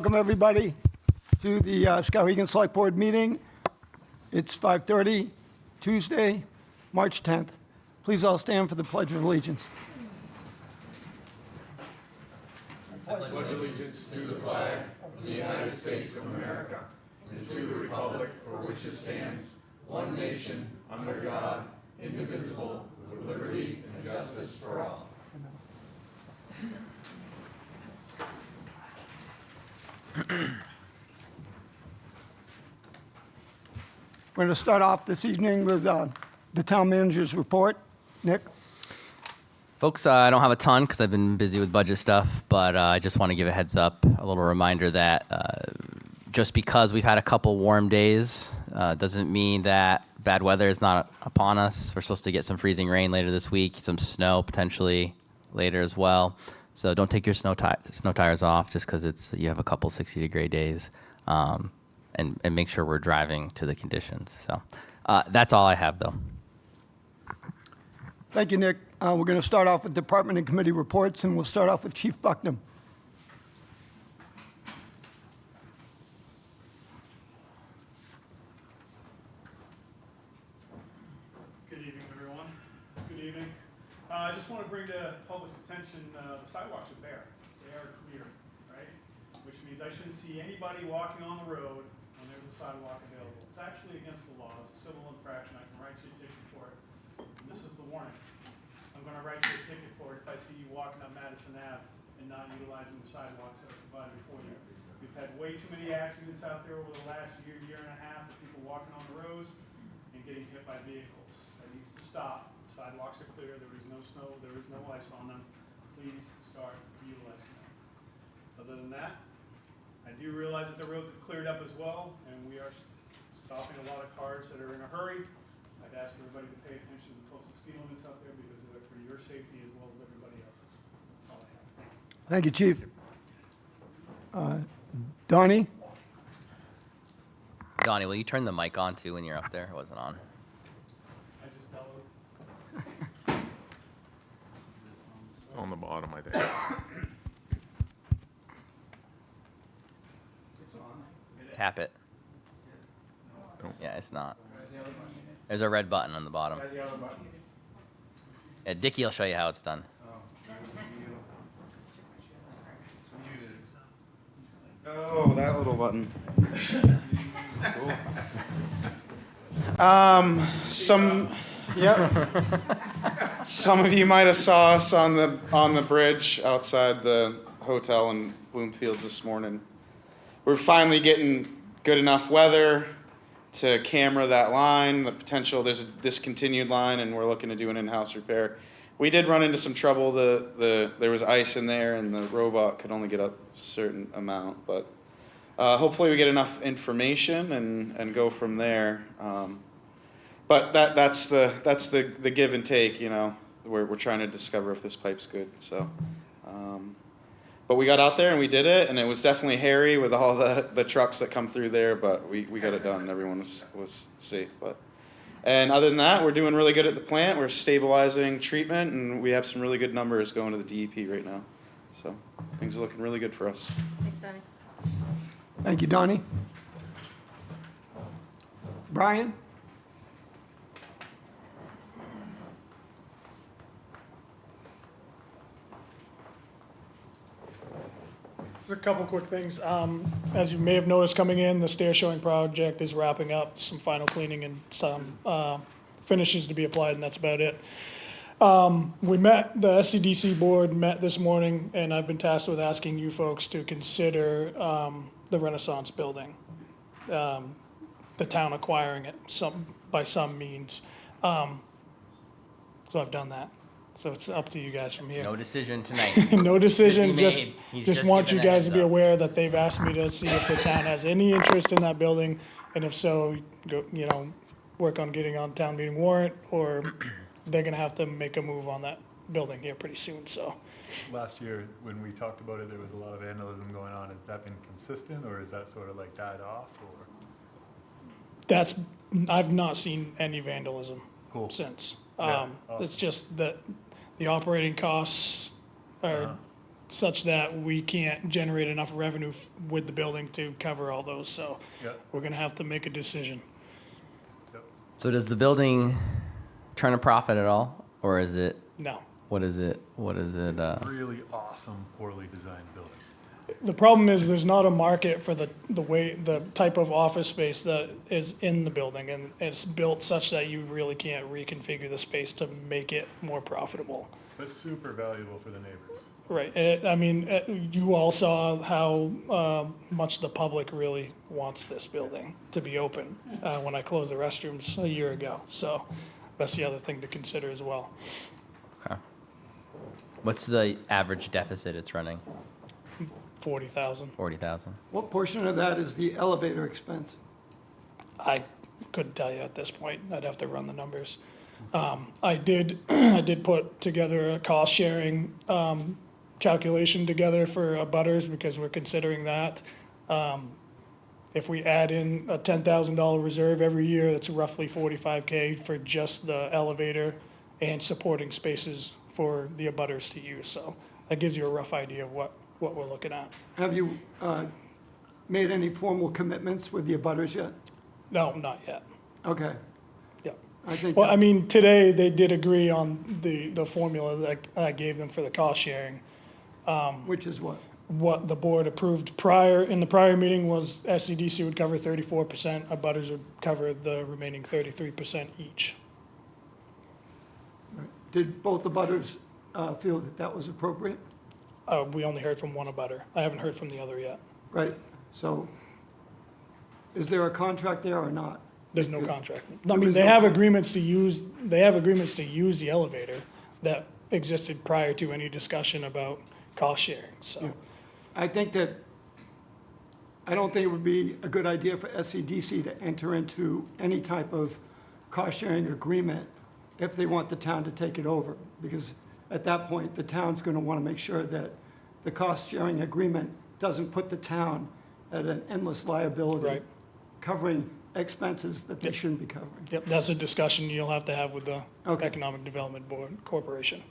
Welcome, everybody, to the Skowhegan Select Board meeting. It's 5:30, Tuesday, March 10th. Please all stand for the Pledge of Allegiance. We're going to start off this evening with the town manager's report. Nick? Folks, I don't have a ton because I've been busy with budget stuff, but I just want to give a heads up, a little reminder that just because we've had a couple warm days doesn't mean that bad weather is not upon us. We're supposed to get some freezing rain later this week, some snow potentially later as well. So don't take your snow tires off just because you have a couple 60-degree days, and make sure we're driving to the conditions. So that's all I have, though. Thank you, Nick. We're going to start off with department and committee reports, and we'll start off with Chief Bucknam. Good evening, everyone. Good evening. I just want to bring to public's attention the sidewalks are bare. They are clear, right? Which means I shouldn't see anybody walking on the road when there's a sidewalk available. It's actually against the law. It's a civil infraction. I can write you a ticket for it. And this is the warning. I'm going to write you a ticket for it if I see you walking up Madison Ave and not utilizing the sidewalks that are provided for you. We've had way too many accidents out there over the last year, year and a half of people walking on the roads and getting hit by vehicles. That needs to stop. The sidewalks are clear. There is no snow. There is no ice on them. Please start utilizing them. Other than that, I do realize that the roads have cleared up as well, and we are stopping a lot of cars that are in a hurry. I'd ask everybody to pay attention to the posted speed limits out there because they're for your safety as well as everybody else's. That's all I have. Thank you. Thank you, Chief. Donnie? Donnie, will you turn the mic on, too, when you're up there? It wasn't on. I just bellowed. It's on the bottom, I think. It's on. Tap it. No. Yeah, it's not. There's a red button on the bottom. Yeah, Dickie will show you how it's done. Oh, that little button. Some of you might have saw us on the bridge outside the hotel in Bloomfields this morning. We're finally getting good enough weather to camera that line. The potential, there's a discontinued line, and we're looking to do an in-house repair. We did run into some trouble. There was ice in there, and the robot could only get up a certain amount. But hopefully we get enough information and go from there. But that's the give and take. You know, we're trying to discover if this pipe's good. So, but we got out there and we did it, and it was definitely hairy with all the trucks that come through there. But we got it done. Everyone was safe. And other than that, we're doing really good at the plant. We're stabilizing treatment, and we have some really good numbers going to the DEP right now. So things are looking really good for us. Thanks, Donnie. Thank you, Donnie. Brian? Just a couple quick things. As you may have noticed coming in, the stair showing project is wrapping up, some final cleaning and some finishes to be applied, and that's about it. The SCDC board met this morning, and I've been tasked with asking you folks to consider the Renaissance building, the town acquiring it by some means. So I've done that. So it's up to you guys from here. No decision tonight. No decision, Be just made. He's just just want you giving a guys to heads be up. aware that they've asked me to see if the town has any interest in that building, and if so, go, work on getting on town meeting warrant, or they're gonna have to make a move on that building here pretty soon, so. Last year, when we talked about it, there was a lot of vandalism going on. Has that been consistent, or is that sort of like died off, or? I've not seen any vandalism Cool. since. Yeah, It's awesome. just that the operating costs are such that we can't generate enough revenue with the building to cover all those, so Yeah. we're gonna have to make a decision. Yep. So does the building turn a profit at all, or is it? No. What is it? What is it? Really awesome, poorly designed building. The problem is there's not a market for the type of office space that is in the building, and it's built such that you really can't reconfigure the space to make it more profitable. But super valuable for the neighbors. Right, you all saw how much the public really wants this building to be open when I closed the restrooms a year ago, so that's the other thing to consider as well. Okay. What's the average deficit it's running? 40,000. 40,000. What portion of that is the elevator expense? I couldn't tell you at this point. I'd have to run the numbers. I did put together a cost sharing calculation together for Butters because we're considering that. If we add in a $10,000 reserve every year, that's roughly $45K for just the elevator and supporting spaces for the abutters to use. So that gives you a rough idea of what we're looking at. Have you made any formal commitments with the abutters yet? No, not yet. Okay, Yep. I think, Well, I mean, today they did agree on the formula that I gave them for the cost sharing. which is what? What the board approved in the prior meeting was SCDC would cover 34%, abutters would cover the remaining 33% each. Did both the abutters feel that that was appropriate? We only heard from one abutter. I haven't heard from the other yet. Right, so is there a contract there or not? There's no Because contract. I there mean, is they no have con- agreements to use the elevator that existed prior to any discussion about cost sharing, so. I think that, I don't think it would be a good idea for SCDC to enter into any type of cost-sharing agreement if they want the town to take it over, because at that point, the town's gonna wanna make sure that the cost-sharing agreement doesn't put the town at an endless liability. Right. Covering expenses that they shouldn't be covering. Yep, that's a discussion you'll have to have with the Okay. Economic Development Board Corporation.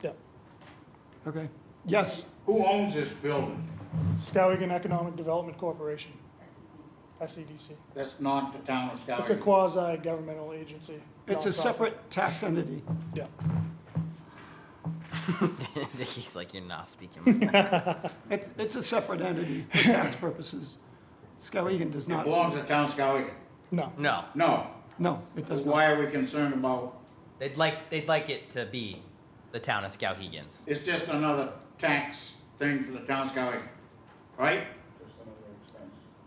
Yep. Okay, yes, Who owns this building? Skowhegan Economic Development Corporation, SEDC. That's not the town of It's a Skowhegan? quasi-governmental agency. it's a nonprofit. separate tax entity. Yeah. He's like, you're not speaking. It's a separate entity for tax purposes. Skowhegan does It not. belongs to the town of Skowhegan? No. No, No. No, it does not. Why are we concerned about, they'd like it to be the town of Skowhegan's. it's just another tax thing for the town of Skowhegan, right?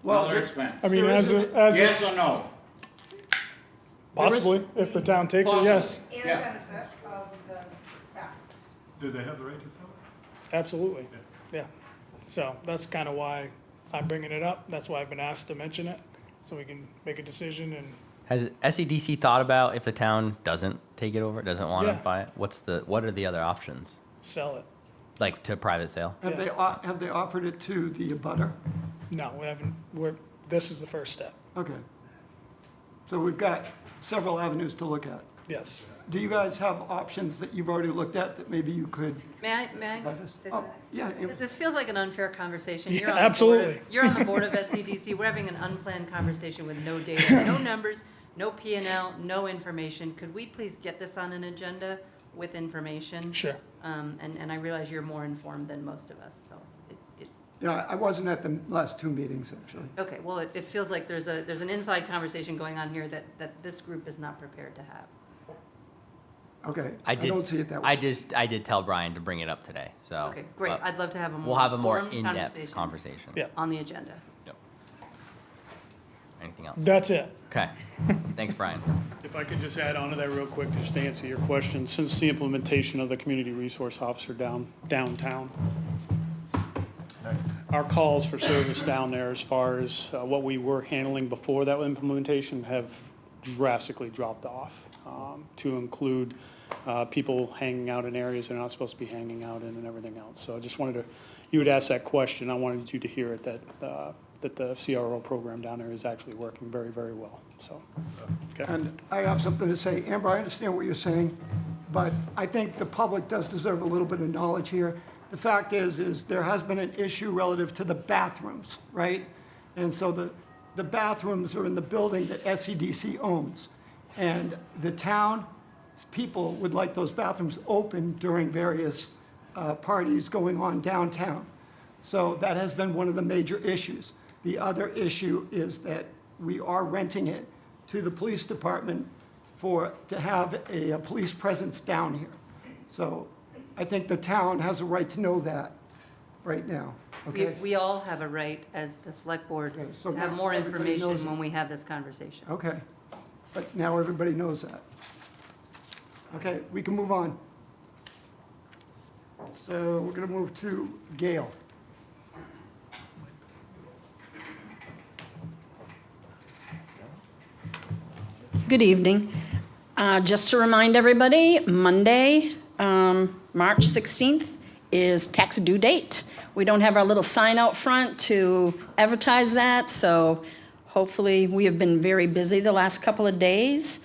Well, Another there- expense? I mean, There as is Yes a, or no? possibly, if the town takes it, yes, And Yeah. benefit of the taxes. Do they have the right to sell it? absolutely, yeah. So that's kind of why I'm bringing it up. That's why I've been asked to mention it, so we can make a decision and Has SEDC thought about if the town doesn't take it over, doesn't want to Yeah. buy it? What are the other options? sell it. Like to private sale? Have they offered it to the abutter? No, we haven't, this is the first step, Okay. So we've got several avenues to look at. yes. Do you guys have options that you've already looked at that maybe you could May I provide us? say Oh, something? yeah, This feels like an unfair conversation. Yeah, You're on the board of- absolutely. You're on the board of SEDC. We're having an unplanned conversation with no data, no numbers, no P&L, no information. Could we please get this on an agenda with information? Sure. And I realize you're more informed than most of us, so yeah, I wasn't at the last two meetings, actually. okay, well, it feels like there's an inside conversation going on here that this group is not prepared to have. Okay, I I did. don't see it that way. I did tell Brian to bring it up today, so. Okay, great. but I'd love to have a more We'll have a more informed in-depth conversation. Yeah. on the agenda. Yep. Anything else? That's it. Okay. Thanks, Brian. If I could just add on to that real quick, just to answer your question, since the implementation of the community resource officer downtown, Nice. our calls for service down there as far as what we were handling before that implementation have drastically dropped off, to include people hanging out in areas they're not supposed to be hanging out in and everything else. So I just wanted to, you had asked that question, I wanted you to hear it, that the CRO program down there is actually working very, very well, so. Okay. And I have something to say. Amber, I understand what you're saying, but I think the public does deserve a little bit of knowledge here. the fact is there has been an issue relative to the bathrooms, right? And so the bathrooms are in the building that SEDC owns. And the town people would like those bathrooms open during various parties going on downtown. So that has been one of the major issues. The other issue is that we are renting it to the police department to have a police presence down here. So I think the town has a right to know that right now, okay? We all have a right as the select board Okay, so to have now more everybody knows information it. when we have this conversation. Okay, but now everybody knows that. Okay, we can move on. So we're gonna move to Gail. Good evening. Just to remind everybody, Monday, March 16th is tax due date. We don't have our little sign out front to advertise that, so hopefully, we have been very busy the last couple of days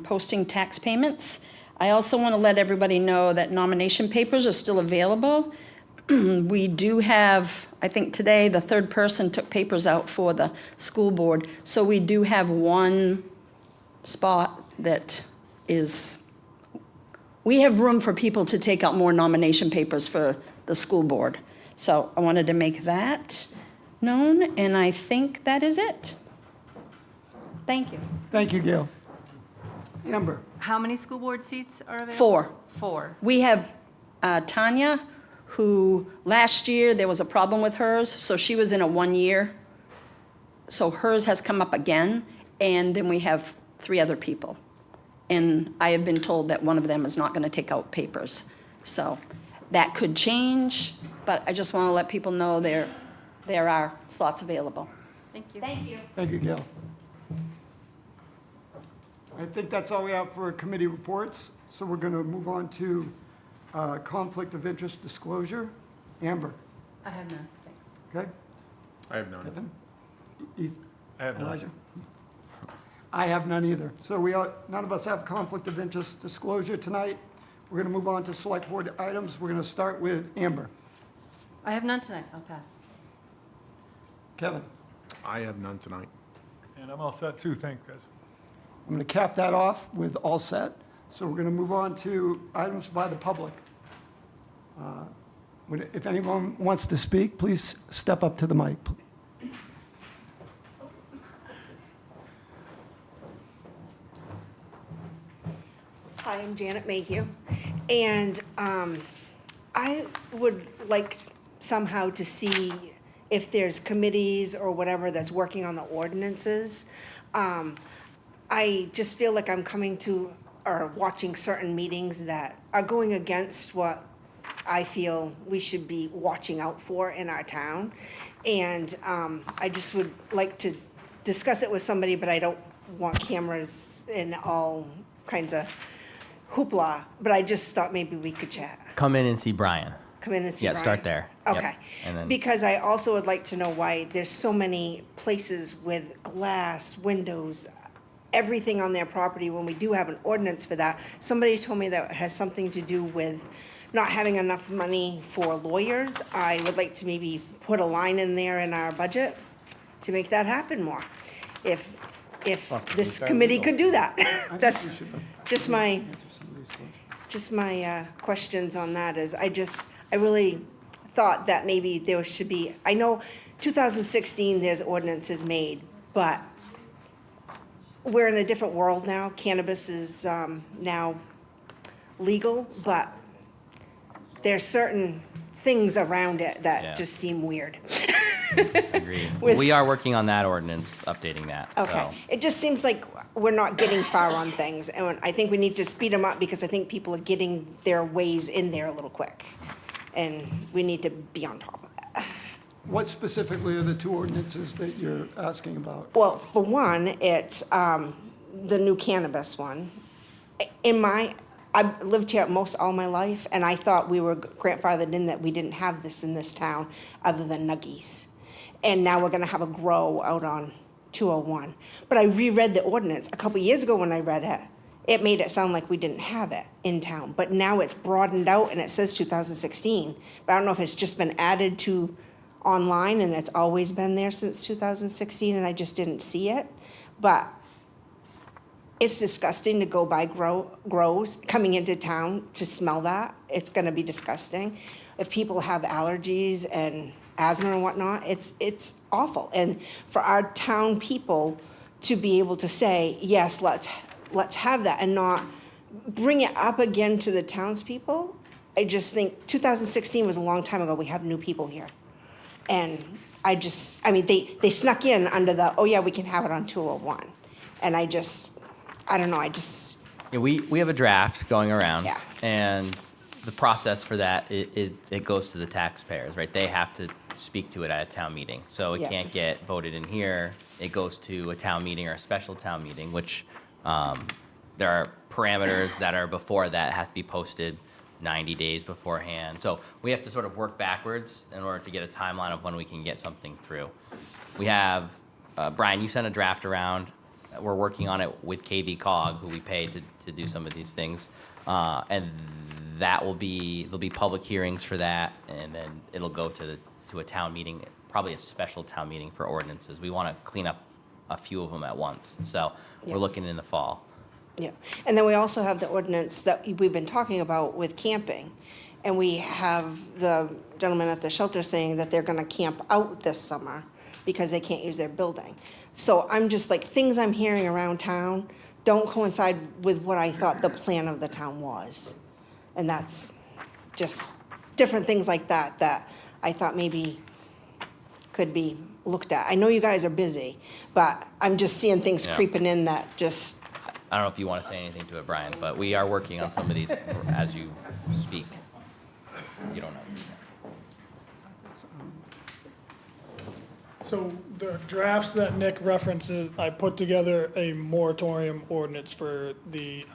posting tax payments. I also want to let everybody know that nomination papers are still available. We do have, I think today, the third person took papers out for the school board, so we do have one spot that is, we have room for people to take out more nomination papers for the school board. So I wanted to make that known, and I think that is it. Thank you. Thank you, Gail. Amber, How many school board seats are available? 4. 4. We have Tanya, who last year there was a problem with hers, so she was in a 1 year. So hers has come up again, and then we have 3 other people. And I have been told that one of them is not going to take out papers. So that could change, but I just want to let people know there are slots available. Thank you. Thank you. thank you, Gail. I think that's all we have for committee reports, so we're gonna move on to conflict of interest disclosure. Amber, I have none, thanks. okay? I have none. Kevin? Eth- I have none. Elijah? I have none either. So none of us have conflict of interest disclosure tonight. We're going to move on to select board items. We're going to start with Amber. I have none tonight, I'll pass. Kevin? I have none tonight. And I'm all set too, thank you guys. I'm going to cap that off with all set. So we're going to move on to items by the public. If anyone wants to speak, please step up to the mic. Hi, I'm Janet Mayhew, and I would like somehow to see if there's committees or whatever that's working on the ordinances. I just feel like I'm coming to or watching certain meetings that are going against what I feel we should be watching out for in our town. And I just would like to discuss it with somebody, but I don't want cameras and all kinds of hoopla. But I just thought maybe we could chat. Come in and see Brian. Come in and see Yeah, Brian. start there. Yep. Okay. And then Because I also would like to know why there's so many places with glass, windows, everything on their property when we do have an ordinance for that. Somebody told me that has something to do with not having enough money for lawyers. I would like to maybe put a line in there in our budget to make that happen more. If this committee could do that. That's just my questions on that is I really thought that maybe there should be, I know 2016 there's ordinances made, but we're in a different world now. Cannabis is now legal, but there's certain things around it that Yeah. just seem weird. agreed. with- We are working on that ordinance, updating that. Okay, So. it just seems like we're not getting far on things, and I think we need to speed them up because I think people are getting their ways in there a little quick, and we need to be on top of that. What specifically are the 2 ordinances that you're asking about? Well, for one, it's the new cannabis one. I've lived here most all my life, and I thought we were grandfathered in that we didn't have this in this town other than Nuggies. And now we're gonna have a grow out on 201. But I reread the ordinance a couple years ago when I read it, it made it sound like we didn't have it in town, but now it's broadened out and it says 2016. But I don't know if it's just been added to online and it's always been there since 2016 and I just didn't see it. But it's disgusting to go by grows coming into town to smell that. It's gonna be disgusting. If people have allergies and asthma and whatnot, it's awful. And for our town people to be able to say, yes, let's have that and not bring it up again to the townspeople. I just think 2016 was a long time ago. We have new people here. And I mean, they snuck in under the, oh yeah, we can have it on 201. And I don't know, Yeah, we have a draft going around. Yeah. And the process for that, it goes to the taxpayers, right? They have to speak to it at a town meeting. So it Yeah. can't get voted in here. It goes to a town meeting or a special town meeting, which there are parameters that are before that. It has to be posted 90 days beforehand. So we have to sort of work backwards in order to get a timeline of when we can get something through. We have, Brian, you sent a draft around. We're working on it with KV Cog, who we pay to do some of these things. And there'll be public hearings for that, and then it'll go to a town meeting, probably a special town meeting for ordinances. We want to clean up a few of them at once. So Yeah. we're looking in the fall. Yeah, and then we also have the ordinance that we've been talking about with camping. And we have the gentleman at the shelter saying that they're gonna camp out this summer because they can't use their building. So I'm just like, things I'm hearing around town don't coincide with what I thought the plan of the town was. And that's just different things like that I thought maybe could be looked at. I know you guys are busy, but I'm just seeing things Yeah. creeping in that just, I don't know if you want to say anything to it, Brian, but we are working on some of these as you speak. You don't know. So the drafts that Nick references, I put together a moratorium ordinance for the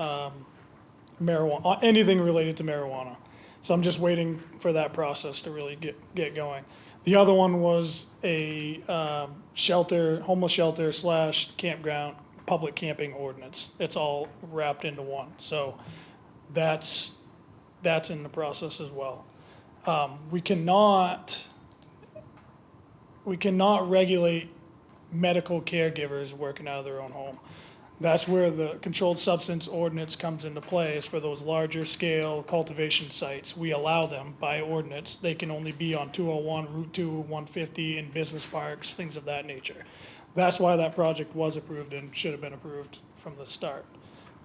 marijuana, anything related to marijuana. So I'm just waiting for that process to really get going. The other one was a shelter, homeless shelter / campground, public camping ordinance. It's all wrapped into one. So that's in the process as well. We cannot regulate medical caregivers working out of their own home. That's where the controlled substance ordinance comes into play, is for those larger scale cultivation sites. We allow them by ordinance. They can only be on 201, Route 2, 150, in business parks, things of that nature. That's why that project was approved and should have been approved from the start.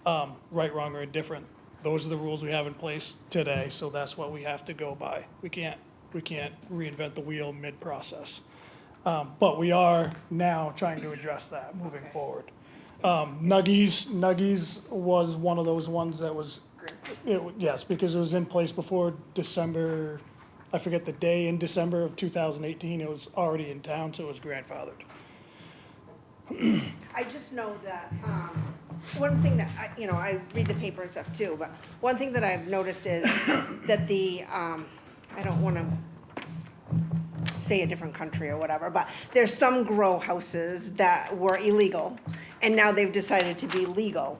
Right, wrong, or indifferent, those are the rules we have in place today, so that's what we have to go by. We can't reinvent the wheel mid-process. But we are now trying to address that moving forward. Nuggies was one of those ones that was, yes, because it was in place before December, I forget the day in December of 2018, it was already in town, so it was grandfathered. I just know that, one thing that, I read the paper and stuff too, but one thing that I've noticed is that I don't wanna say a different country or whatever, but there's some grow houses that were illegal, and now they've decided to be legal.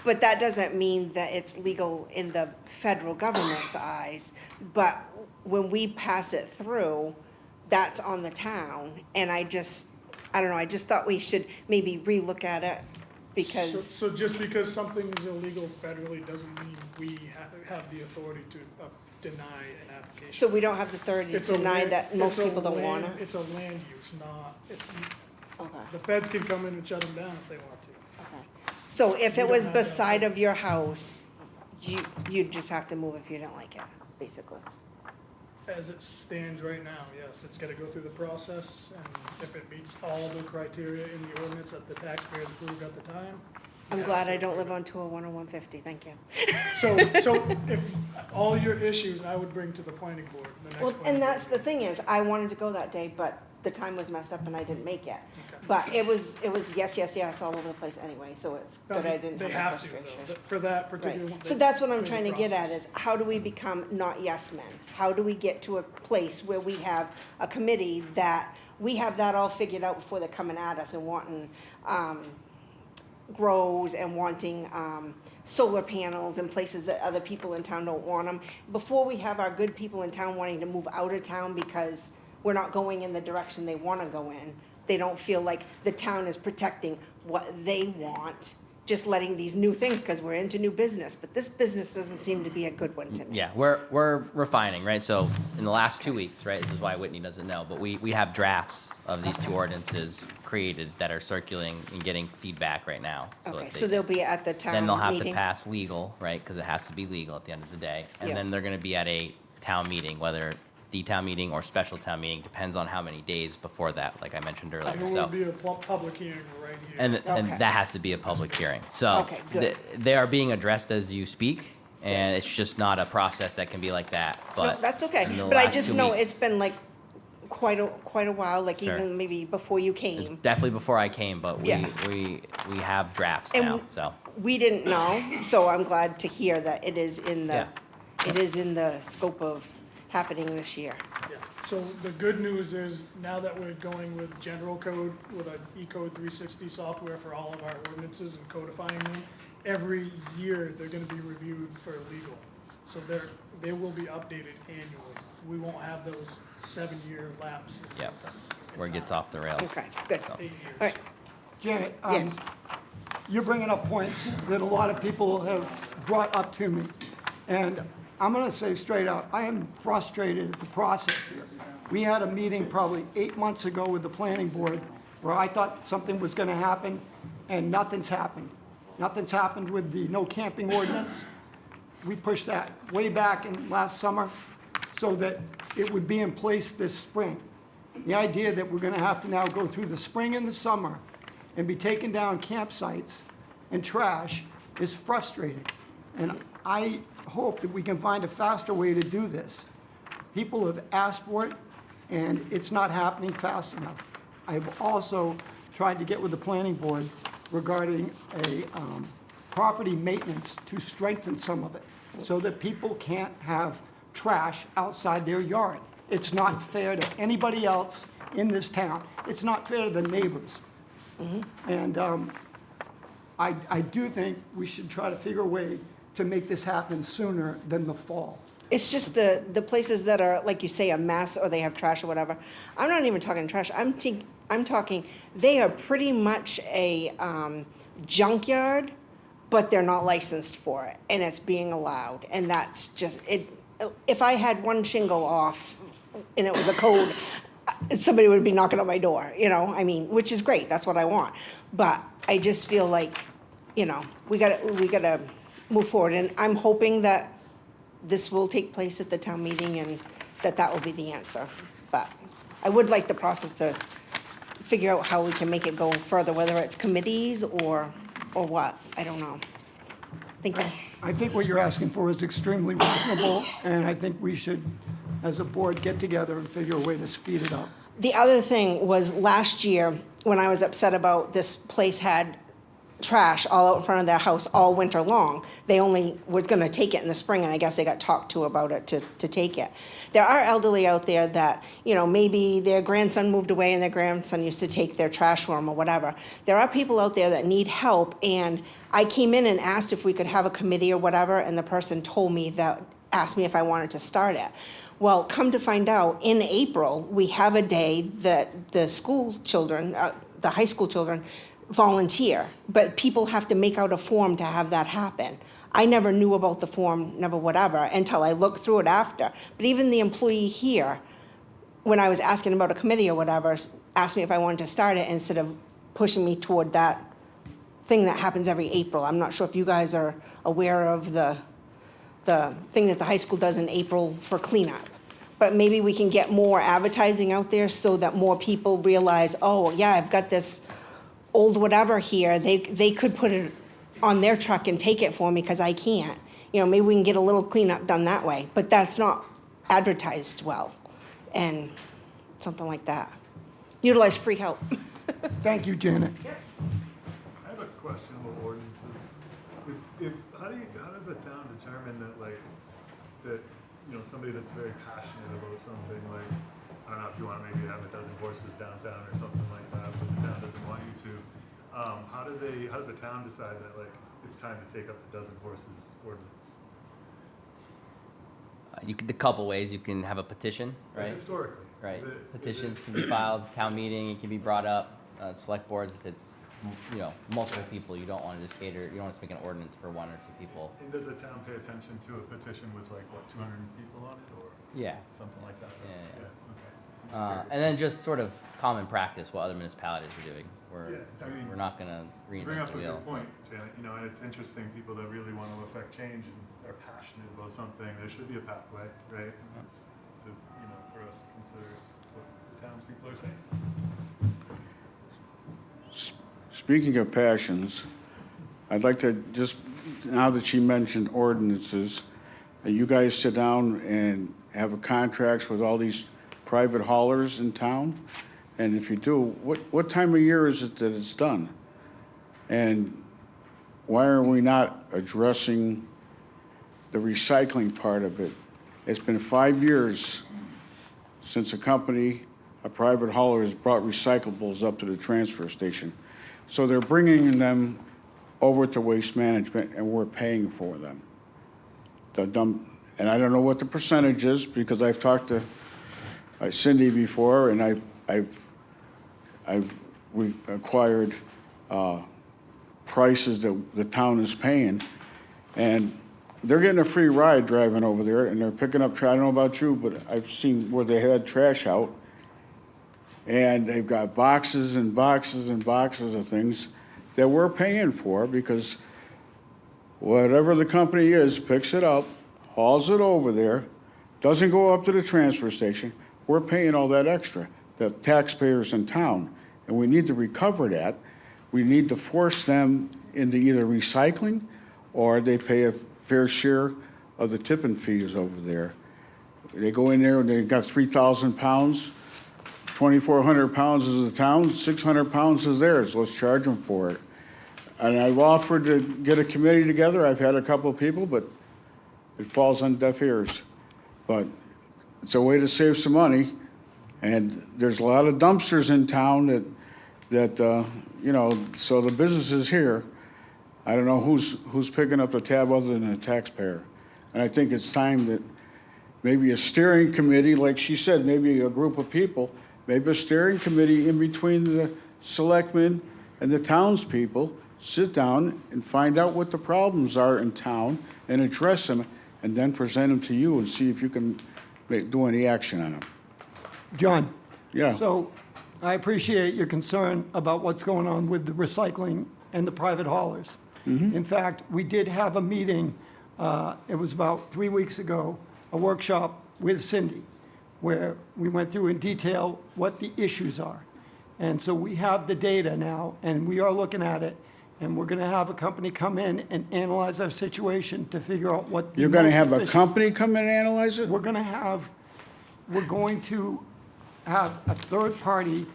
But that doesn't mean that it's legal in the federal government's eyes, but when we pass it through, that's on the town, and I don't know, I just thought we should maybe relook at it, because, So just because something is illegal federally doesn't mean we have the authority to deny an application. so we don't have the authority to It's a deny land- that most it's a people don't land- wanna? It's a land use, not, the Okay, feds can come in and shut them down if they want to. okay. So if We it don't was have that beside of your house, you'd just have to move if you didn't like it, basically? As it stands right now, yes, it's gotta go through the process, and if it meets all the criteria in the ordinance that the taxpayers approved at the time. I'm yes, glad I it's don't approved. live on 201 or 150, thank you. So if, all your issues, I would bring to the planning board, the next Well, planning and that's board. the thing is, I wanted to go that day, but the time was messed up and I didn't make it. Okay. But it was yes all over the place anyway, so it's good I didn't They have have the to, frustration. though, for that particular Right, one. so that's what I'm there's a trying to get at process. is, how do we become not yes men? How do we get to a place where we have a committee that, we have that all figured out before they're coming at us and wanting, grows and wanting, solar panels in places that other people in town don't want them. Before we have our good people in town wanting to move out of town because we're not going in the direction they wanna go in, they don't feel like the town is protecting what they want, just letting these new things, because we're into new business, but this business doesn't seem to be a good one to me. Yeah, we're refining, right? So in the last 2 weeks, right, this is why Whitney doesn't know, but we have drafts of these two ordinances created that are circulating and getting feedback right now. Okay, that so they'll be at the town then they'll have to meeting. pass legal, right, because it has to be legal at the end of the day. And Yeah. then they're gonna be at a town meeting, whether the town meeting or special town meeting, depends on how many days before that, like I mentioned earlier, There so. will be a public hearing right here. And Okay. that has to be a public hearing. So Okay, good. they are being addressed as you speak, and it's just not a process that can be like that, No, but. that's okay, in the but I last just 2 know weeks- it's been like quite a while, like Sure. even maybe before you It's came. definitely before I came, but Yeah. we have drafts And now, so. We didn't know, so I'm glad to hear that it is in Yeah. the scope of happening this year. Yeah. So the good news is, now that we're going with general code, with an E-code 360 software for all of our ordinances and codifying them, every year they're gonna be reviewed for legal. So they will be updated annually. We won't have those 7-year lapses. Yep, where it gets off the rails. Okay, good. So. 8 years. All right, Janet, yes, you're bringing up points that a lot of people have brought up to me. And I'm gonna say straight out, I am frustrated at the process here. We had a meeting probably 8 months ago with the planning board where I thought something was gonna happen, and nothing's happened. Nothing's happened with the no camping ordinance. We pushed that way back in last summer so that it would be in place this spring. The idea that we're gonna have to now go through the spring and the summer and be taking down campsites and trash is frustrating. And I hope that we can find a faster way to do this. People have asked for it, and it's not happening fast enough. I've also tried to get with the planning board regarding a property maintenance to strengthen some of it, so that people can't have trash outside their yard. It's not fair to anybody else in this town. It's not fair to the neighbors. And I do think we should try to figure a way to make this happen sooner than the fall. it's just the places that are, like you say, a mess, or they have trash or whatever. I'm not even talking trash, I'm talking, they are pretty much a junkyard, but they're not licensed for it, and it's being allowed, and that's just, if I had one shingle off and it was a code, somebody would be knocking on my door, you know, I mean, which is great, that's what I want. But I just feel like, you know, we gotta move forward, and I'm hoping that this will take place at the town meeting and that will be the answer. But I would like the process to figure out how we can make it go further, whether it's committees or what, I don't know. Thank you. I think what you're asking for is extremely reasonable, and I think we should, as a board, get together and figure a way to speed it up. The other thing was last year, when I was upset about this place had trash all out in front of their house all winter long. They only was gonna take it in the spring, and I guess they got talked to about it to take it. There are elderly out there that, you know, maybe their grandson moved away and their grandson used to take their trash for them or whatever. There are people out there that need help, and I came in and asked if we could have a committee or whatever, and the person told me that, asked me if I wanted to start it. Well, come to find out, in April, we have a day that the school children, the high school children, volunteer, but people have to make out a form to have that happen. I never knew about the form, never whatever, until I looked through it after. But even the employee here, when I was asking about a committee or whatever, asked me if I wanted to start it instead of pushing me toward that thing that happens every April. I'm not sure if you guys are aware of the thing that the high school does in April for cleanup. But maybe we can get more advertising out there so that more people realize, oh, yeah, I've got this old whatever here, they could put it on their truck and take it for me because I can't. You know, maybe we can get a little cleanup done that way, but that's not advertised well, and something like that. Utilize free help. Thank you, Janet. I have a question about ordinances. How does a town determine that, you know, somebody that's very passionate about something, like, I don't know if you want to maybe have a dozen horses downtown or something like that, but the town doesn't want you to, how does the town decide that, like, it's time to take up the dozen horses ordinance? You could, a couple ways. You can have a petition, Like, right? historically. Right. Is it- Petitions can be filed, town meeting, it can be brought up, select boards if it's, multiple people. You don't want to just cater, you don't want to make an ordinance for one or two people. And does the town pay attention to a petition with like, what, 200 people on it, or Yeah. something like that? Yeah, yeah. Okay. I'm just curious. And then just sort of common practice, what other municipalities are doing. Yeah, I mean, We're not gonna You bring reinvent up the a wheel. good point, Janet, and it's interesting, people that really want to affect change and are passionate about something, there should be a pathway, right? Just to, for us to consider what the townspeople are saying. Speaking of passions, I'd like to just, now that she mentioned ordinances, you guys sit down and have a contracts with all these private haulers in town? And if you do, what time of year is it that it's done? And why are we not addressing the recycling part of it? It's been 5 years since a private hauler has brought recyclables up to the transfer station. So they're bringing them over to Waste Management, and we're paying for them. And I don't know what the percentage is, because I've talked to Cindy before, and we acquired prices that the town is paying, and they're getting a free ride driving over there, and they're picking up trash. I don't know about you, but I've seen where they had trash out, and they've got boxes and boxes and boxes of things that we're paying for, because whatever the company is picks it up, hauls it over there, doesn't go up to the transfer station. We're paying all that extra, the taxpayers in town, and we need to recover that. We need to force them into either recycling, or they pay a fair share of the tipping fees over there. They go in there and they got 3,000 pounds, 2,400 pounds is the town's, 600 pounds is theirs. Let's charge them for it. And I've offered to get a committee together. I've had a couple of people, but it falls on deaf ears. But it's a way to save some money. And there's a lot of dumpsters in town so the business is here. I don't know who's picking up the tab other than the taxpayer. And I think it's time that maybe a steering committee, like she said, maybe a group of people, maybe a steering committee in between the selectmen and the townspeople, sit down and find out what the problems are in town and address them, and then present them to you and see if you can do any action on them. John? Yeah. So I appreciate your concern about what's going on with the recycling and the private haulers. In fact, we did have a meeting, it was about 3 weeks ago, a workshop with Cindy, where we went through in detail what the issues are. And so we have the data now, and we are looking at it, and we're gonna have a company come in and analyze our situation to figure out what the You're gonna most have a efficient- company come in and analyze it? We're going to have a third party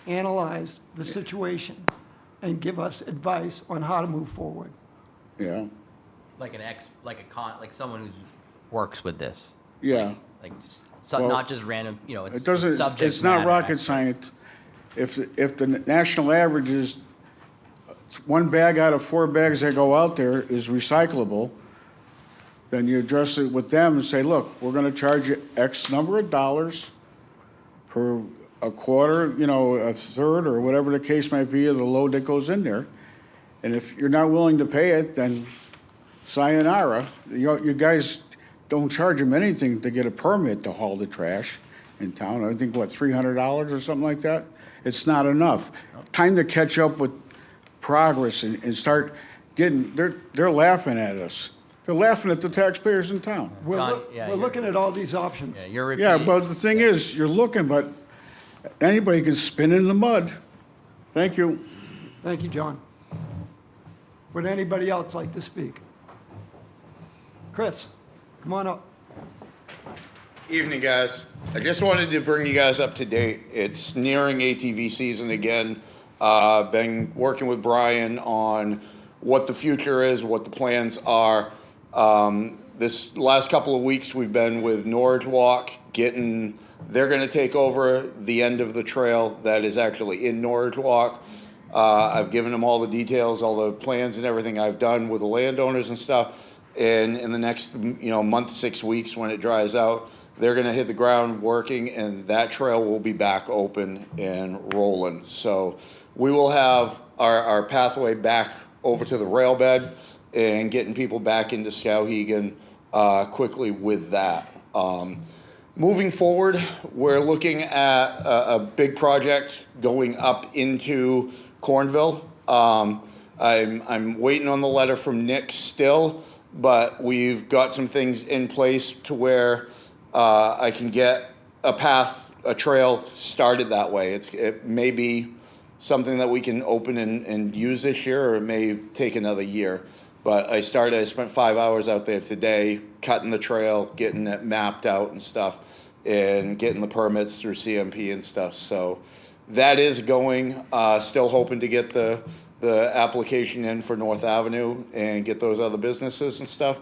analyze the situation and give us advice on how to move forward. Yeah, Like someone who works with this. yeah. Well, Not just random, it's It doesn't, subject it's not matter rocket experts. science. If the national average is 1 bag out of 4 bags that go out there is recyclable, then you address it with them and say, look, we're gonna charge you X number of dollars per a quarter, a third, or whatever the case might be of the load that goes in there. And if you're not willing to pay it, then sayonara. You guys don't charge them anything to get a permit to haul the trash in town. I think, $300 or something like that? It's not enough. Time to catch up with progress and start getting, they're laughing at us. They're laughing at the taxpayers in town. John, yeah, We're you're- looking at all these options. Yeah, you're Yeah, repeating. but the thing is, you're looking, but anybody can spin in the mud. Thank you. Thank you, John. Would anybody else like to speak? Chris, come on up. Evening, guys. I just wanted to bring you guys up to date. It's nearing ATV season again. Been working with Brian on what the future is, what the plans are. This last couple of weeks, we've been with Norwich Walk, they're gonna take over the end of the trail that is actually in Norwich Walk. I've given them all the details, all the plans and everything I've done with the landowners and stuff. And in the next, month, 6 weeks, when it dries out, they're gonna hit the ground working, and that trail will be back open and rolling. So we will have our pathway back over to the rail bed and getting people back into Skowhegan quickly with that. Moving forward, we're looking at a big project going up into Cornville. I'm waiting on the letter from Nick still, but we've got some things in place to where I can get a trail started that way. It may be something that we can open and use this year, or it may take another year. But I spent 5 hours out there today, cutting the trail, getting it mapped out and stuff, and getting the permits through CMP and stuff. So that is going, still hoping to get the application in for North Avenue and get those other businesses and stuff.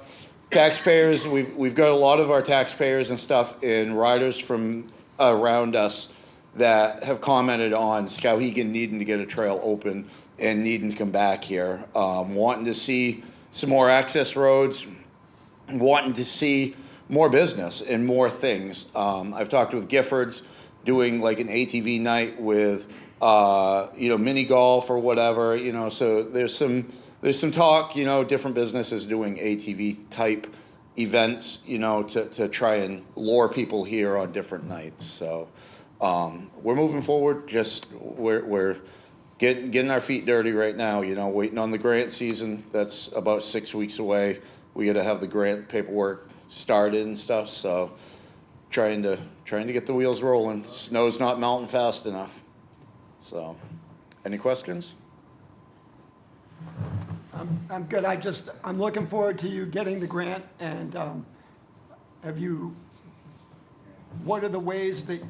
Taxpayers, we've got a lot of our taxpayers and stuff and riders from around us that have commented on Skowhegan needing to get a trail open and needing to come back here, wanting to see some more access roads, wanting to see more business and more things. I've talked with Giffords doing like an ATV night with, mini golf or whatever, so there's some talk, different businesses doing ATV type events, to try and lure people here on different nights. So we're moving forward. Just we're getting our feet dirty right now. Waiting on the grant season. That's about 6 weeks away. We got to have the grant paperwork started and stuff. So trying to get the wheels rolling. Snow's not melting fast enough. So, any questions? I'm good. I'm looking forward to you getting the grant, and what are the ways that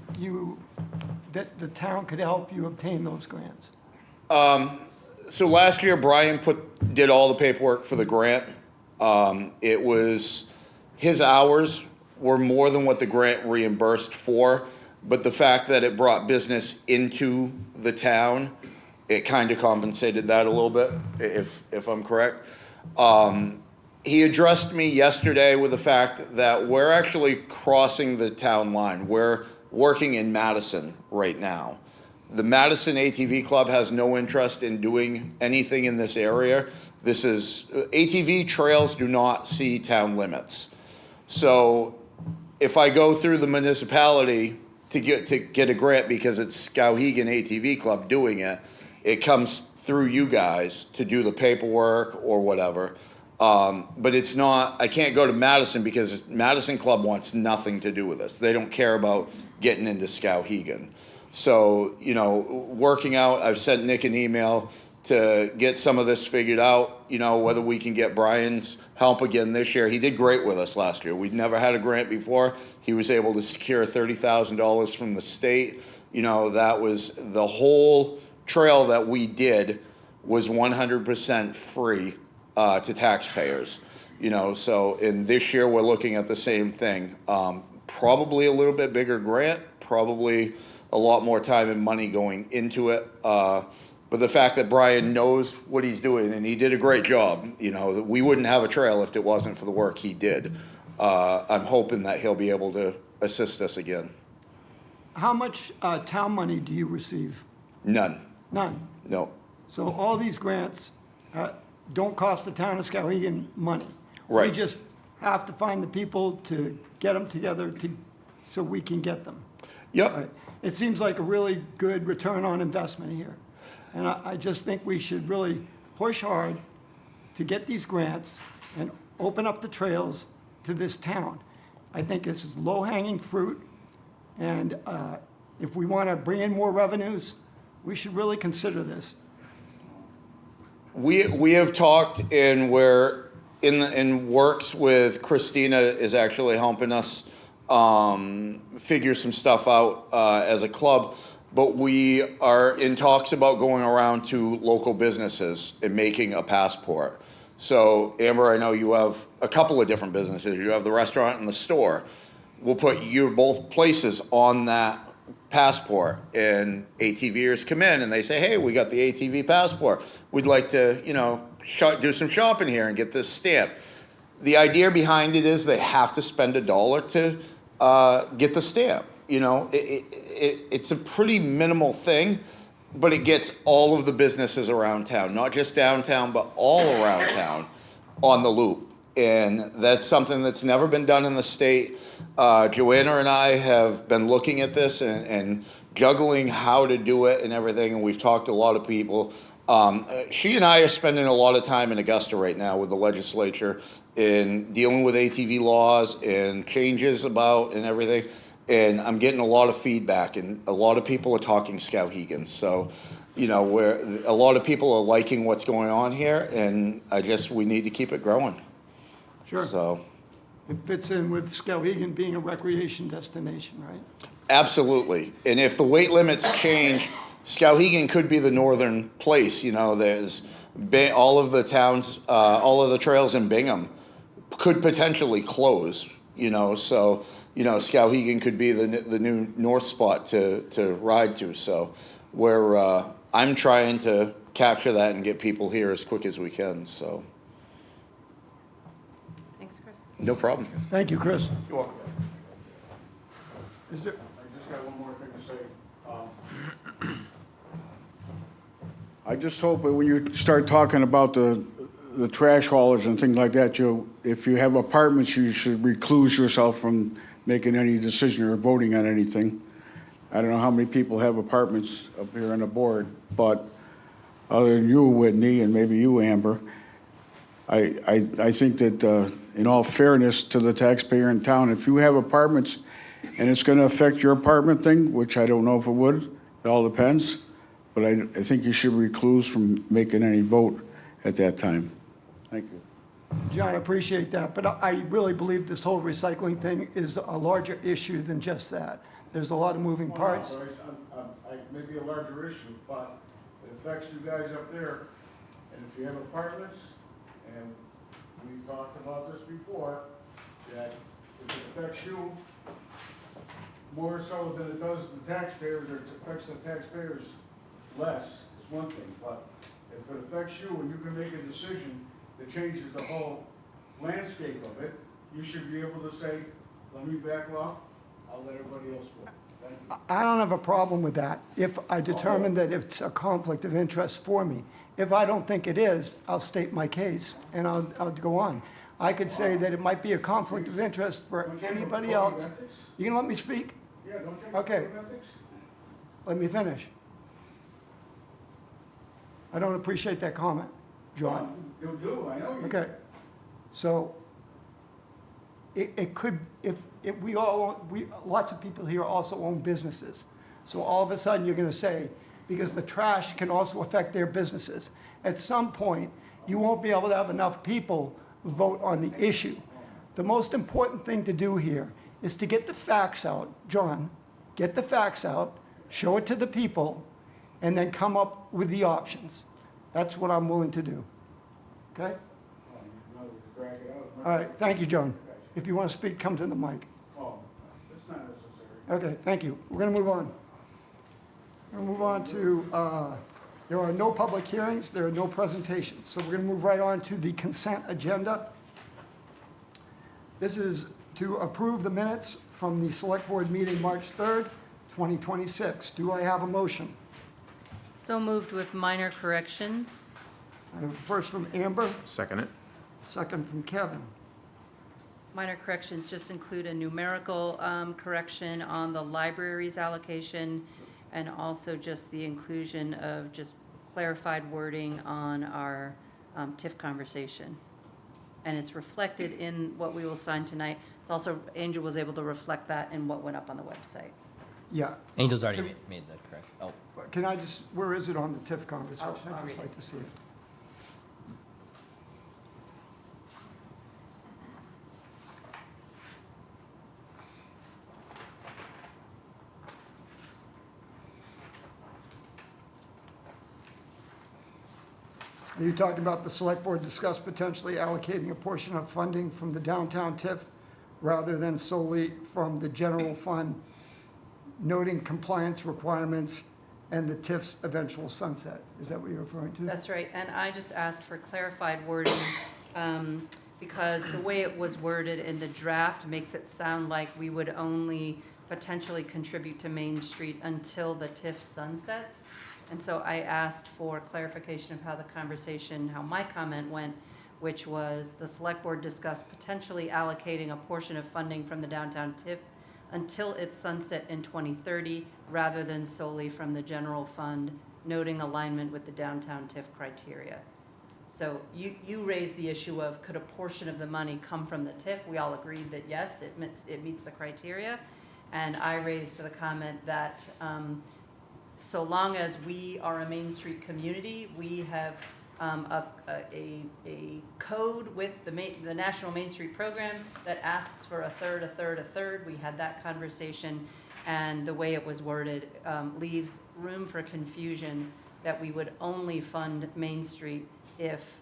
the town could help you obtain those grants? So last year, Brian did all the paperwork for the grant. It was, his hours were more than what the grant reimbursed for, but the fact that it brought business into the town, it kind of compensated that a little bit, if I'm correct. He addressed me yesterday with the fact that we're actually crossing the town line. We're working in Madison right now. The Madison ATV Club has no interest in doing anything in this area. ATV trails do not see town limits. So if I go through the municipality to get a grant because it's Skowhegan ATV Club doing it, it comes through you guys to do the paperwork or whatever. But it's not, I can't go to Madison because Madison Club wants nothing to do with this. They don't care about getting into Skowhegan. So, working out, I've sent Nick an email to get some of this figured out, whether we can get Brian's help again this year. He did great with us last year. We'd never had a grant before. He was able to secure $30,000 from the state. That was the whole trail that we did was 100% free to taxpayers. So in this year we're looking at the same thing. Probably a little bit bigger grant, probably a lot more time and money going into it. But the fact that Brian knows what he's doing, and he did a great job, that we wouldn't have a trail if it wasn't for the work he did. I'm hoping that he'll be able to assist us again. How much town money do you receive? None. None. No. So all these grants don't cost the town of Skowhegan money. Right. We just have to find the people to get them together so we can get them. Yep. Right. It seems like a really good return on investment here. And I just think we should really push hard to get these grants and open up the trails to this town. I think this is low-hanging fruit, and if we want to bring in more revenues, we should really consider this. We have talked, and we're in works with Christina is actually helping us figure some stuff out as a club. But we are in talks about going around to local businesses and making a passport. So Amber, I know you have a couple of different businesses. You have the restaurant and the store. We'll put your both places on that passport, and ATVers come in and they say, hey, we got the ATV passport. We'd like to, do some shopping here and get this stamp. The idea behind it is they have to spend $1 to get the stamp. It's a pretty minimal thing, but it gets all of the businesses around town, not just downtown, but all around town on the loop. And that's something that's never been done in the state. Joanna and I have been looking at this and juggling how to do it and everything, and we've talked to a lot of people. She and I are spending a lot of time in Augusta right now with the legislature in dealing with ATV laws and changes about and everything. And I'm getting a lot of feedback, and a lot of people are talking Skowhegan. So, where a lot of people are liking what's going on here, and we need to keep it growing. Sure. So, It fits in with Skowhegan being a recreation destination, right? absolutely. And if the weight limits change, Skowhegan could be the northern place. There's all of the towns, all of the trails in Bingham could potentially close. So. Skowhegan could be the new north spot to ride to. So I'm trying to capture that and get people here as quick as we can. So Thanks, Chris. no problem. Thank you, Chris. You're welcome. Is there, I just got one more thing to say. I just hope that when you start talking about the trash haulers and things like that, if you have apartments, you should recluse yourself from making any decision or voting on anything. I don't know how many people have apartments up here on the board, but other than you, Whitney, and maybe you, Amber, I think that in all fairness to the taxpayer in town, if you have apartments and it's going to affect your apartment thing, which I don't know if it would, it all depends, but I think you should recluse from making any vote at that time. Thank you. John, I appreciate that, but I really believe this whole recycling thing is a larger issue than just that. There's a lot of moving parts. May be a larger issue, but it affects you guys up there. And if you have apartments, and we've talked about this before, that if it affects you more so than it does the taxpayers, or it affects the taxpayers less, is one thing. But if it affects you and you can make a decision that changes the whole landscape of it, you should be able to say, let me back off, I'll let everybody else go. Thank you. I don't have a problem with that if I determine that it's a conflict of interest for me. If I don't think it is, I'll state my case and I'll go on. I could say that it might be a conflict of interest for anybody else. You can let me speak? Yeah, don't you? Okay. Let me finish. I don't appreciate that comment, John. You do, I know you. Okay, so it could, if lots of people here also own businesses. So all of a sudden, you're gonna say, because the trash can also affect their businesses. At some point, you won't be able to have enough people vote on the issue. The most important thing to do here is to get the facts out, John, get the facts out, show it to the people, and then come up with the options. That's what I'm willing to do. Okay? All right, thank you, John. If you want to speak, come to the mic. Oh, it's not necessary. Okay, thank you. We're going to move on. We're going to move on to, there are no public hearings, there are no presentations. So we're going to move right on to the consent agenda. This is to approve the minutes from the Select Board meeting March 3rd, 2026. Do I have a motion? So moved with minor corrections. I have a first from Amber, Second it. second from Kevin. Minor corrections just include a numerical correction on the library's allocation, and also just the inclusion of just clarified wording on our TIF conversation. And it's reflected in what we will sign tonight. It's also, Angel was able to reflect that in what went up on the website. Yeah. Angel's already made that correct. Oh. Can I just, where is it on the TIF conversation? I'll I'd read just it. like to see it. You talked about the select board discussed potentially allocating a portion of funding from the downtown TIF rather than solely from the general fund noting compliance requirements and the TIF's eventual sunset. Is that what you're referring to? That's right, and I just asked for clarified wording, because the way it was worded in the draft makes it sound like we would only potentially contribute to Main Street until the TIF sunsets. And so I asked for clarification of how the conversation, how my comment went, which was the select board discussed potentially allocating a portion of funding from the downtown TIF until its sunset in 2030, rather than solely from the general fund, noting alignment with the downtown TIF criteria. So you raised the issue of, could a portion of the money come from the TIF? We all agreed that yes, it meets the criteria. And I raised the comment that so long as we are a Main Street community, we have a code with the National Main Street Program that asks for a third, a third, a third. We had that conversation, and the way it was worded leaves room for confusion that we would only fund Main Street if,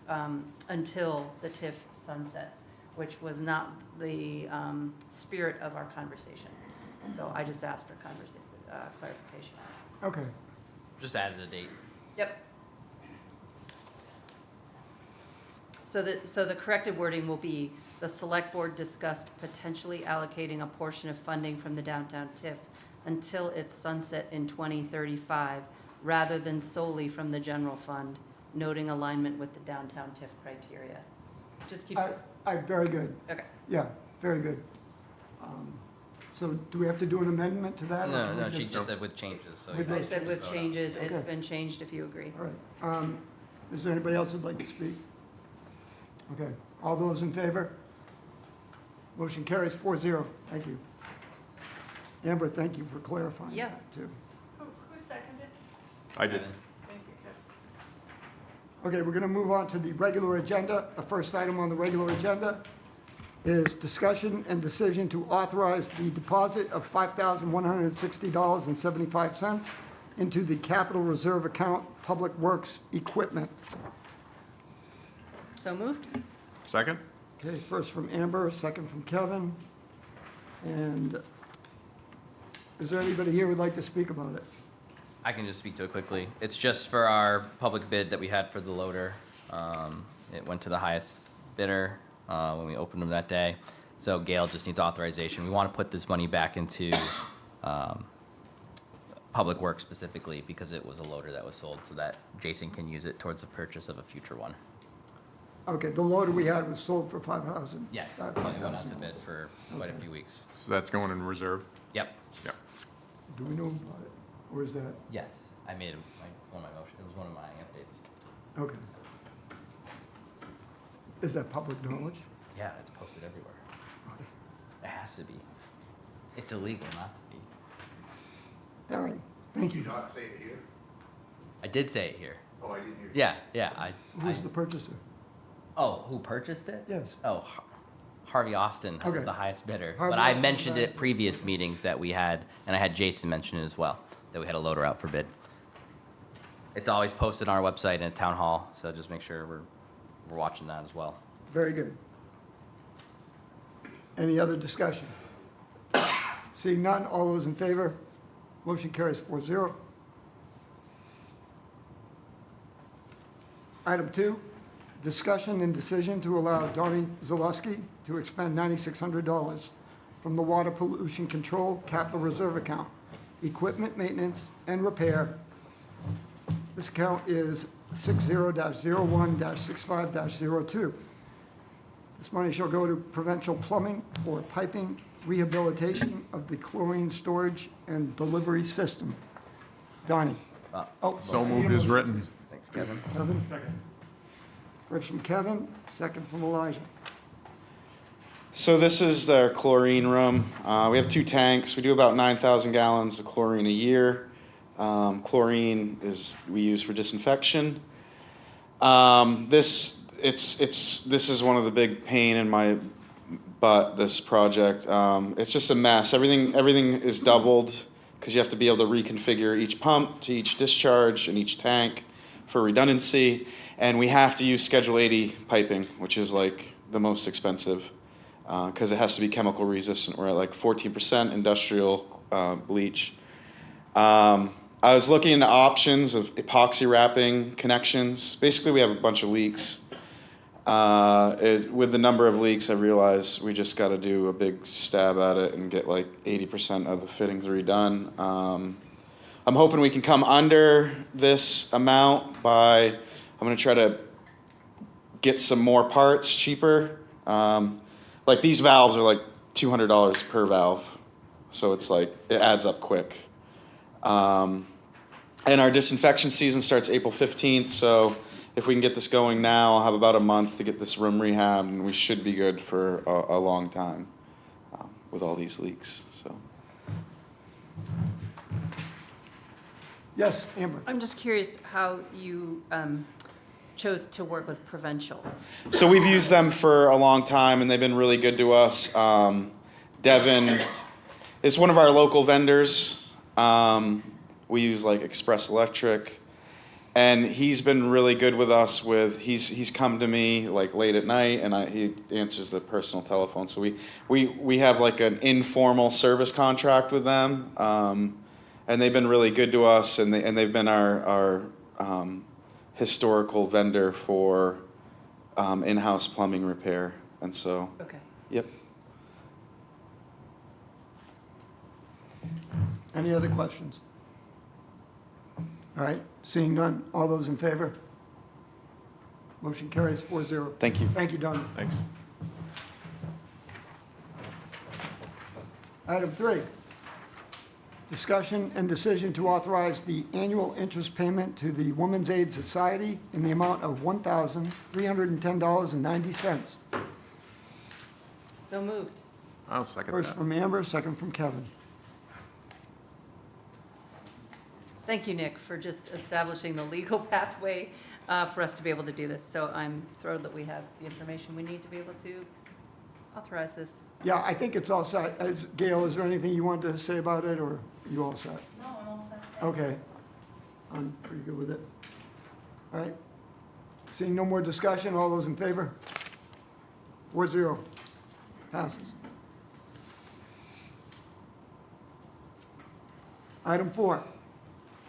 until the TIF sunsets, which was not the spirit of our conversation. So I just asked for clarification. Okay. Just added a date. Yep. So the corrected wording will be, the select board discussed potentially allocating a portion of funding from the downtown TIF until its sunset in 2035, rather than solely from the general fund, noting alignment with the downtown TIF criteria. Just keep. Very good. Okay. Yeah, very good. So do we have to do an amendment to that? or No, can we she just said with changes, so. With you I those said with vote on it. changes, it's Okay. been changed if you agree. All right. Is there anybody else who'd like to speak? Okay. All those in favor? Motion carries 4-0. Thank you. Amber, thank you for clarifying Yeah. that, too. Who seconded? I did. Thank you. Okay, we're going to move on to the regular agenda. The first item on the regular agenda is discussion and decision to authorize the deposit of $5,160.75 into the capital reserve account, Public Works Equipment. So moved? Second? Okay, first from Amber, second from Kevin. And is there anybody here who'd like to speak about it? I can just speak to it quickly. It's just for our public bid that we had for the loader. It went to the highest bidder when we opened them that day. So Gail just needs authorization. We want to put this money back into Public Works specifically because it was a loader that was sold, so that Jason can use it towards the purchase of a future one. Okay, the loader we had was sold for $5,000. Yes, it went out to bid for quite a few weeks. So that's going in reserve? Yep. Yep. Do we know about it? Or is that, Yes, I made one of my motions. It was one of my updates. okay. Is that public knowledge? Yeah, it's posted everywhere. It has to be. It's illegal not to be. All right, thank you. Not say it here? I did say it here. Oh, I didn't hear you. Yeah. Who's the purchaser? Oh, who purchased it? Yes. Oh, Harvey Austin was Okay. the highest bidder. Harvey But I Austin mentioned was it the at previous meetings that we had, and I had Jason mention it as well, that we had a loader out for bid. It's always posted on our website and at town hall, so just make sure we're watching that as well. Very good. Any other discussion? Seeing none, all those in favor? Motion carries 4-0. Item 2, discussion and decision to allow Donnie Zaleski to expend $9,600 from the Water Pollution Control Capital Reserve Account, equipment maintenance and repair. This account is 60-01-65-02. This money shall go to Provincial Plumbing for piping rehabilitation of the chlorine storage and delivery system. Donnie? Oh, So moved as written. Thanks, Kevin. Kevin? Second. First from Kevin, second from Elijah. So this is our chlorine room. We have 2 tanks. We do about 9,000 gallons of chlorine a year. Chlorine we use for disinfection. This is one of the big pain in my butt, this project. It's just a mess. Everything is doubled because you have to be able to reconfigure each pump to each discharge and each tank for redundancy. And we have to use Schedule 80 piping, which is like the most expensive because it has to be chemical resistant. We're at like 14% industrial bleach I was looking into options of epoxy wrapping connections. Basically, we have a bunch of leaks. With the number of leaks, I realized we just got to do a big stab at it and get like 80% of the fittings redone. I'm hoping we can come under this amount by, I'm going to try to get some more parts cheaper. Like these valves are like $200 per valve. So it's like, it adds up quick. And our disinfection season starts April 15th, so if we can get this going now, I'll have about a month to get this room rehabbed, and we should be good for a long time with all these leaks, so. Yes, Amber? I'm just curious how you chose to work with Provincial. So we've used them for a long time, and they've been really good to us. Devin is one of our local vendors. We use like Express Electric, and he's been really good with us. He's come to me like late at night, and he answers the personal telephone. So we have like an informal service contract with them, and they've been really good to us. And they've been our historical vendor for in-house plumbing repair. And so, Okay. yep. Any other questions? All right, seeing none, all those in favor? Motion carries 4-0. Thank you. Thank you, Don. Thanks. Item 3, discussion and decision to authorize the annual interest payment to the Women's Aid Society in the amount of $1,310.90. So moved. I'll second First that. from Amber, second from Kevin. Thank you, Nick, for just establishing the legal pathway for us to be able to do this. So I'm thrilled that we have the information we need to be able to authorize this. Yeah, I think it's all set. Gail, is there anything you wanted to say about it, or are you all set? No, I'm all set. Okay. I'm pretty good with it. All right. Seeing no more discussion, all those in favor? 4-0. Passes. Item 4,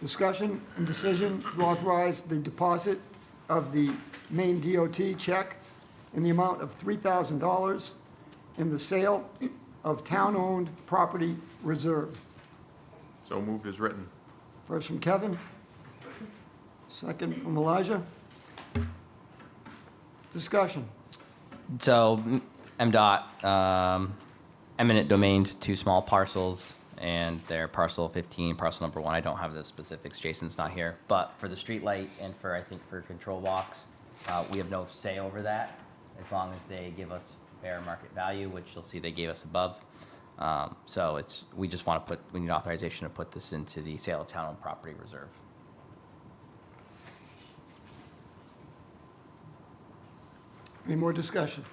discussion and decision to authorize the deposit of the Maine DOT check in the amount of $3,000 in the sale of town-owned property reserve. So moved as written. First from Kevin. Second from Elijah. Discussion. So MDOT, eminent domains, 2 small parcels, and they're parcel 15, parcel number 1. I don't have the specifics, Jason's not here. But for the street light and for, I think, for control box, we have no say over that, as long as they give us fair market value, which you'll see they gave us above. So we just want to we need authorization to put this into the sale of town-owned property reserve. Any more discussion?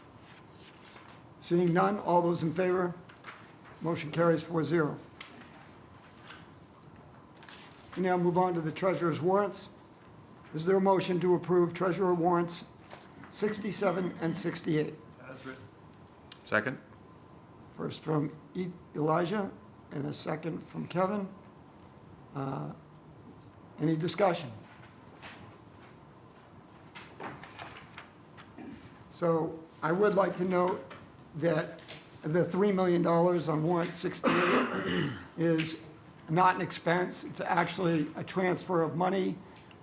Seeing none, all those in favor? Motion carries 4-0. We now move on to the treasurer's warrants. Is there a motion to approve treasurer warrants 67 and 68? As written. Second? First from Elijah and a second from Kevin. Any discussion? So I would like to note that the $3 million on warrant 68 is not an expense. It's actually a transfer of money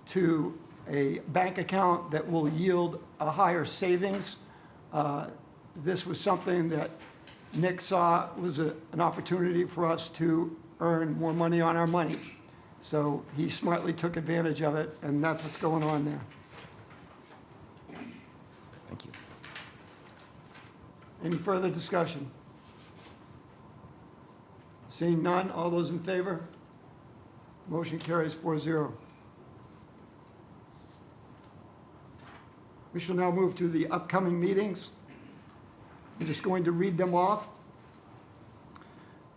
to a bank account that will yield a higher savings. This was something that Nick saw was an opportunity for us to earn more money on our money. So he smartly took advantage of it, and that's what's going on there. Thank you. Any further discussion? Seeing none, all those in favor? Motion carries 4-0. We shall now move to the upcoming meetings. I'm just going to read them off.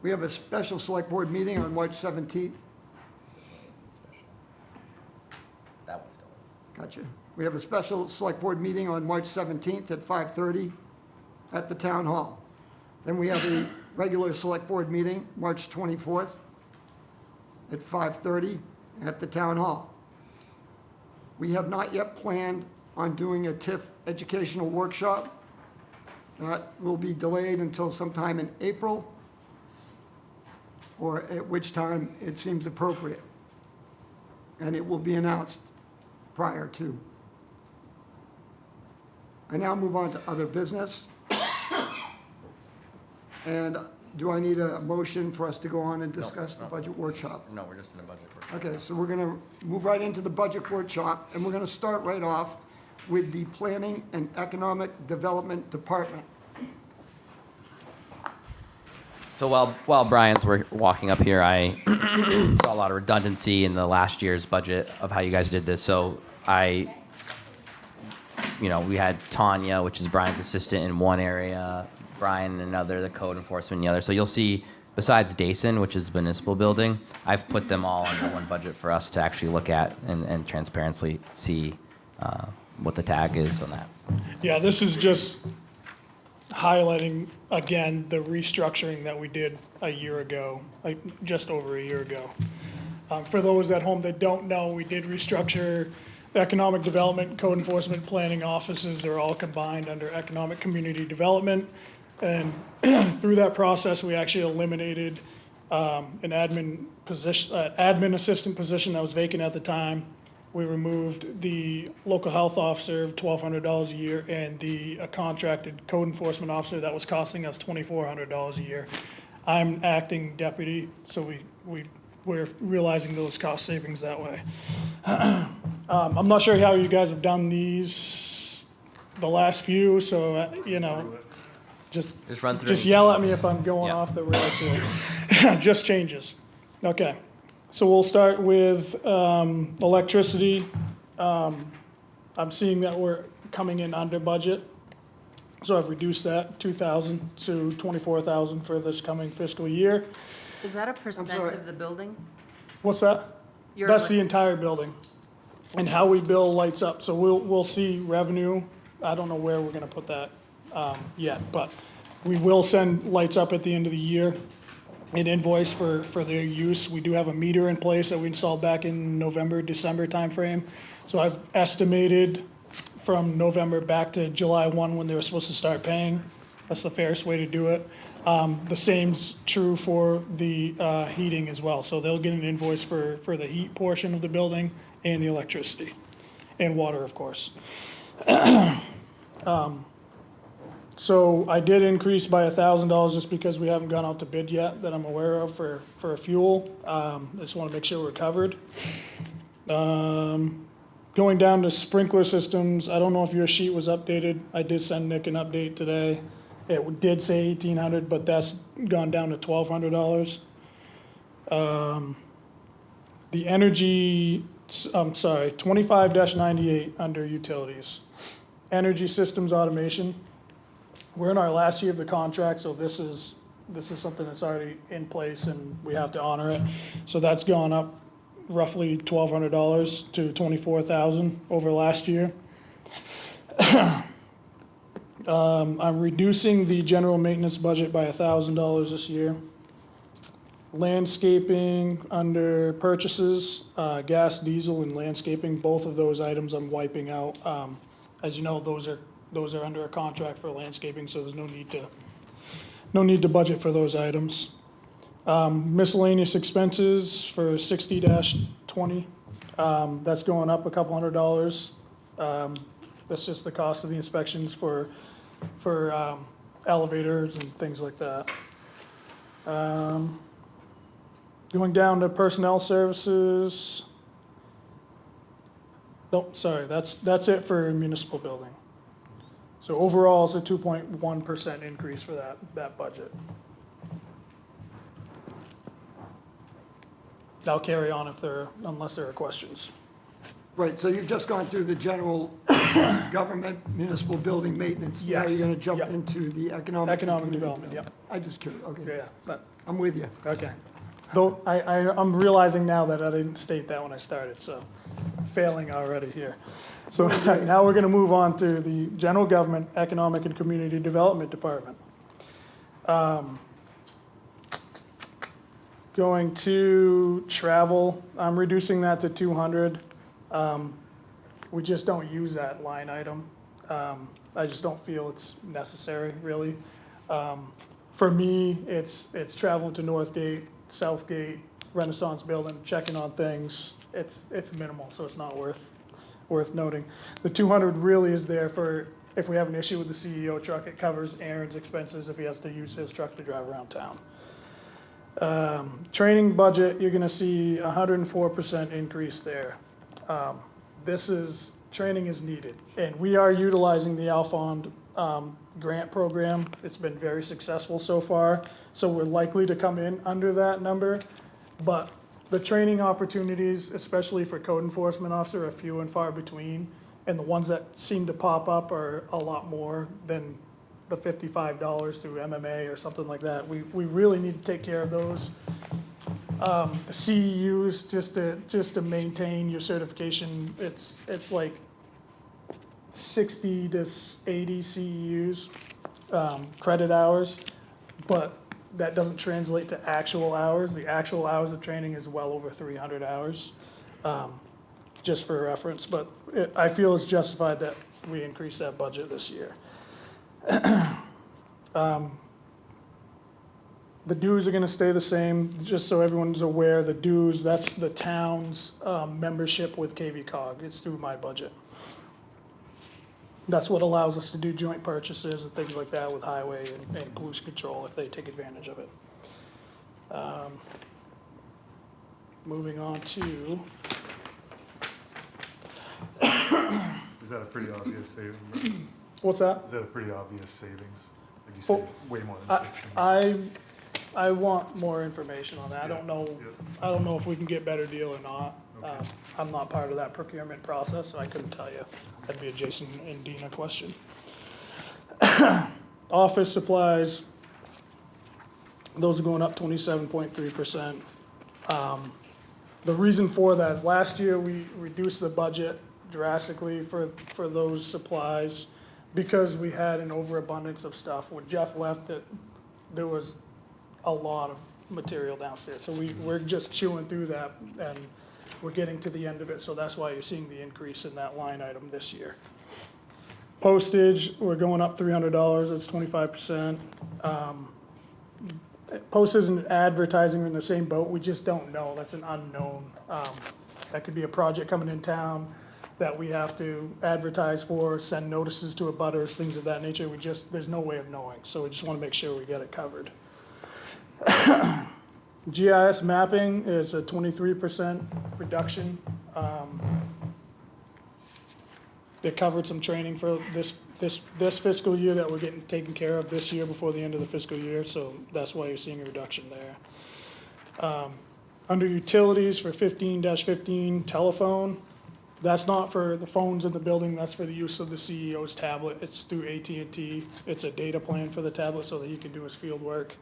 We have a special select board meeting on March 17th. That one still is. Gotcha. We have a special select board meeting on March 17th at 5:30 at the town hall. Then we have a regular select board meeting, March 24th at 5:30 at the town hall. We have not yet planned on doing a TIF educational workshop. That will be delayed until sometime in April, or at which time it seems appropriate. And it will be announced prior to. I now move on to other business. And do I need a motion for us to go on and discuss the budget workshop? No, we're just in a budget workshop. Okay, so we're gonna move right into the budget workshop, and we're gonna start right off with the Planning and Economic Development Department. So while Brian's walking up here, I saw a lot of redundancy in the last year's budget of how you guys did this. So we had Tanya, which is Brian's assistant, in one area, Brian in another, the code enforcement in the other. So you'll see, besides Dason, which is municipal building, I've put them all under one budget for us to actually look at and transparently see what the tag is on that. Yeah, this is just highlighting, again, the restructuring that we did a year ago, just over a year ago. For those at home that don't know, we did restructure economic development, code enforcement, planning offices. They're all combined under economic community development. And through that process, we actually eliminated an admin position, admin assistant position that was vacant at the time. We removed the local health officer of $1,200 a year and the contracted code enforcement officer that was costing us $2,400 a year. I'm acting deputy, so we're realizing those cost savings that way. I'm not sure how you guys have done these the last few, so just run through. just yell at me if I'm going Yeah. off the rails here. Just changes. Okay. So we'll start with electricity. I'm seeing that we're coming in under budget. So I've reduced that 2,000 to 24,000 for this coming fiscal year. Is that a percent sorry. of the building? What's that? Your That's elec- the entire building. And how we bill lights up. So we'll see revenue. I don't know where we're gonna put that yet, but we will send lights up at the end of the year. An invoice for their use. We do have a meter in place that we installed back in November, December timeframe. So I've estimated from November back to July 1 when they were supposed to start paying. That's the fairest way to do it. The same's true for the heating as well. So they'll get an invoice for the heat portion of the building and the electricity and water, of course. So I did increase by $1,000 just because we haven't gone out to bid yet that I'm aware of for a fuel. I just want to make sure we're covered. Going down to sprinkler systems, I don't know if your sheet was updated. I did send Nick an update today. It did say 1,800, but that's gone down to $1,200. The energy, I'm sorry, 25-98 under utilities. Energy systems automation. We're in our last year of the contract, so this is something that's already in place and we have to honor it. So that's gone up roughly $1,200 to $24,000 over last year. I'm reducing the general maintenance budget by $1,000 this year. Landscaping under purchases, gas, diesel, and landscaping, both of those items I'm wiping out. As you know, those are under a contract for landscaping, so there's no need to budget for those items. Miscellaneous expenses for 60-20, that's going up a couple $100. That's just the cost of the inspections for elevators and things like that. Going down to personnel services. Nope, sorry, that's it for municipal building. So overall, it's a 2.1% increase for that budget. I'll carry on unless there are questions. Right, so you've just gone through the general government municipal building maintenance. Now Yes, you're gonna jump yep. into the economic. and Economic community development, yep. I just curious, okay. Yeah, but, I'm with you. okay. Though, I'm realizing now that I didn't state that when I started, so failing already here. So now we're gonna move on to the general government, economic and community development department. Going to travel, I'm reducing that to 200. We just don't use that line item. I just don't feel it's necessary, really. For me, it's traveling to Northgate, Southgate, Renaissance Building, checking on things. It's minimal, so it's not worth noting. The 200 really is there for, if we have an issue with the CEO truck, it covers Aaron's expenses if he has to use his truck to drive around town. Training budget, you're gonna see 104% increase there. Training is needed, and we are utilizing the Alfond grant program. It's been very successful so far, so we're likely to come in under that number. But the training opportunities, especially for code enforcement officer, are few and far between, and the ones that seem to pop up are a lot more than the $55 through MMA or something like that. We really need to take care of those. The CEUs, just to maintain your certification, it's like 60 to 80 CEUs, credit hours, but that doesn't translate to actual hours. The actual hours of training is well over 300 hours, just for reference, but I feel it's justified that we increase that budget this year. The dues are gonna stay the same, just so everyone's aware, the dues, that's the town's membership with KV-COG, it's through my budget. That's what allows us to do joint purchases and things like that with highway and pollution control if they take advantage of it. Moving on to, Is that a pretty obvious saving? what's that? Is that a pretty obvious savings? Like you said, way more than I, 16. I want more information on that. I don't know, Yeah. I don't know if we can get better deal or not. Okay. I'm not part of that procurement process, so I couldn't tell you. That'd be a Jason and Dina question. Office supplies, those are going up 27.3%. The reason for that is last year we reduced the budget drastically for those supplies because we had an overabundance of stuff. When Jeff left, there was a lot of material downstairs. So we're just chewing through that and we're getting to the end of it. So that's why you're seeing the increase in that line item this year. Postage, we're going up $300, that's 25%. Postage and advertising are in the same boat, we just don't know, that's an unknown. That could be a project coming in town that we have to advertise for, send notices to abutters, things of that nature, there's no way of knowing, so we just wanna make sure we get it covered. GIS mapping is a 23% reduction. They covered some training for this fiscal year that we're getting taken care of this year before the end of the fiscal year, so that's why you're seeing a reduction there. Under utilities for 15-15 telephone, that's not for the phones in the building, that's for the use of the CEO's tablet. It's through AT&T. It's a data plan for the tablet so that he can do his field work.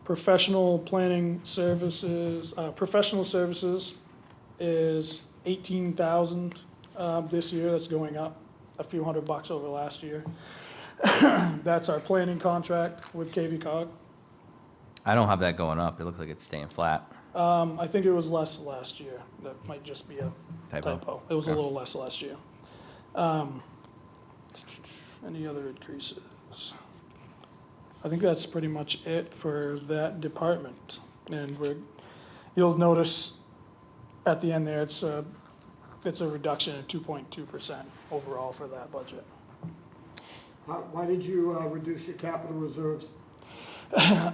Professional planning services, professional services is 18,000 this year. That's going up a few $100 over last year. That's our planning contract with KV-COG. I don't have that going up. It looks like it's staying flat. I think it was less last year. That might just be a Typo. typo. It was a Okay. little less last year. Any other increases? I think that's pretty much it for that department. And you'll notice at the end there, it's a reduction of 2.2% overall for that budget. Why did you reduce your capital reserves?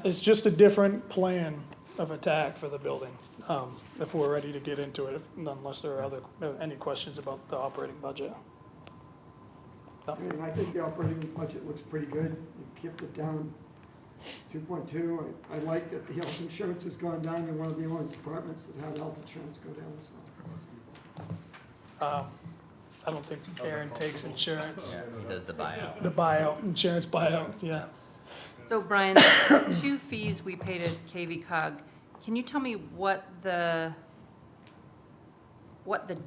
It's just a different plan of attack for the building, if we're ready to get into it, unless there are any questions about the operating budget. I mean, I think the operating budget looks pretty good. You kept it down 2.2. I like that the health insurance has gone down. You're one of the only departments that had health insurance go down, so. I don't think Aaron takes insurance. He does the buyout. The buyout, insurance buyout, yeah. So Brian, the 2 fees we paid at KV-COG, can you tell me what the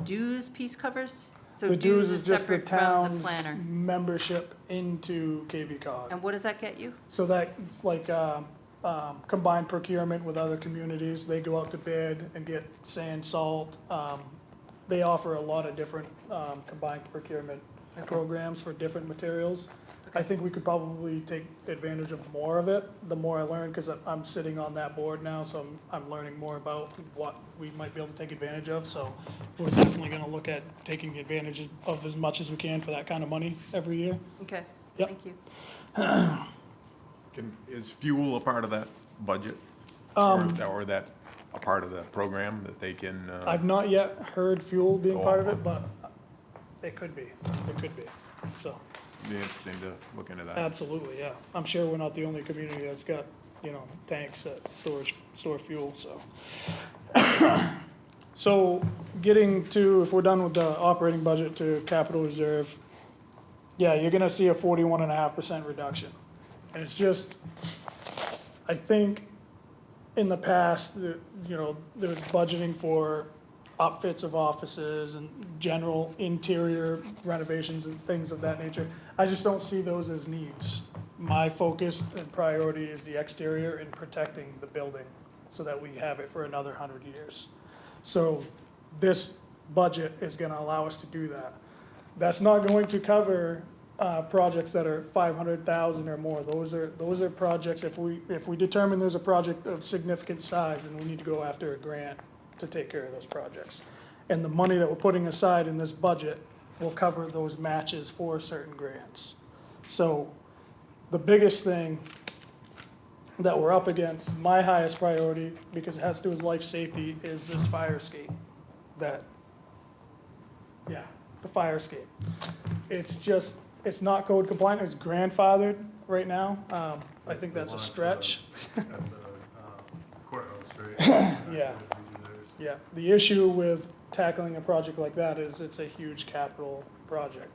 dues piece covers? So The dues is just the separate from the town's planner. membership into KV-COG. And what does that get you? So that, like, combined procurement with other communities. They go out to bid and get sand, salt. They offer a lot of different combined procurement programs for different materials. I think we could probably take advantage of more of it, the more I learn, because I'm sitting on that board now, so I'm learning more about what we might be able to take advantage of. So we're definitely going to look at taking advantage of as much as we can for that kind of money every year. Okay, Yep. thank you. Is fuel a part of that budget? Or that a part of the program that they can, I've not yet heard fuel being Go part of on. it, but it could be, so. be interesting to look into that? Absolutely, yeah. I'm sure we're not the only community that's got, tanks that store fuel, so. So getting to, if we're done with the operating budget, to capital reserve, yeah, you're gonna see a 41.5% reduction. And it's just, I think in the past, there was budgeting for upfits of offices and general interior renovations and things of that nature. I just don't see those as needs. My focus and priority is the exterior and protecting the building so that we have it for another 100 years. So this budget is gonna allow us to do that. That's not going to cover projects that are 500,000 or more. Those are projects, if we determine there's a project of significant size, and we need to go after a grant to take care of those projects. And the money that we're putting aside in this budget will cover those matches for certain grants. So the biggest thing that we're up against, my highest priority, because it has to do with life safety, is this fire escape. The fire escape. It's not code compliant, it's grandfathered right now. I think that's a stretch. At the courthouse, right? Yeah. Yeah, the issue with tackling a project like that is it's a huge capital project.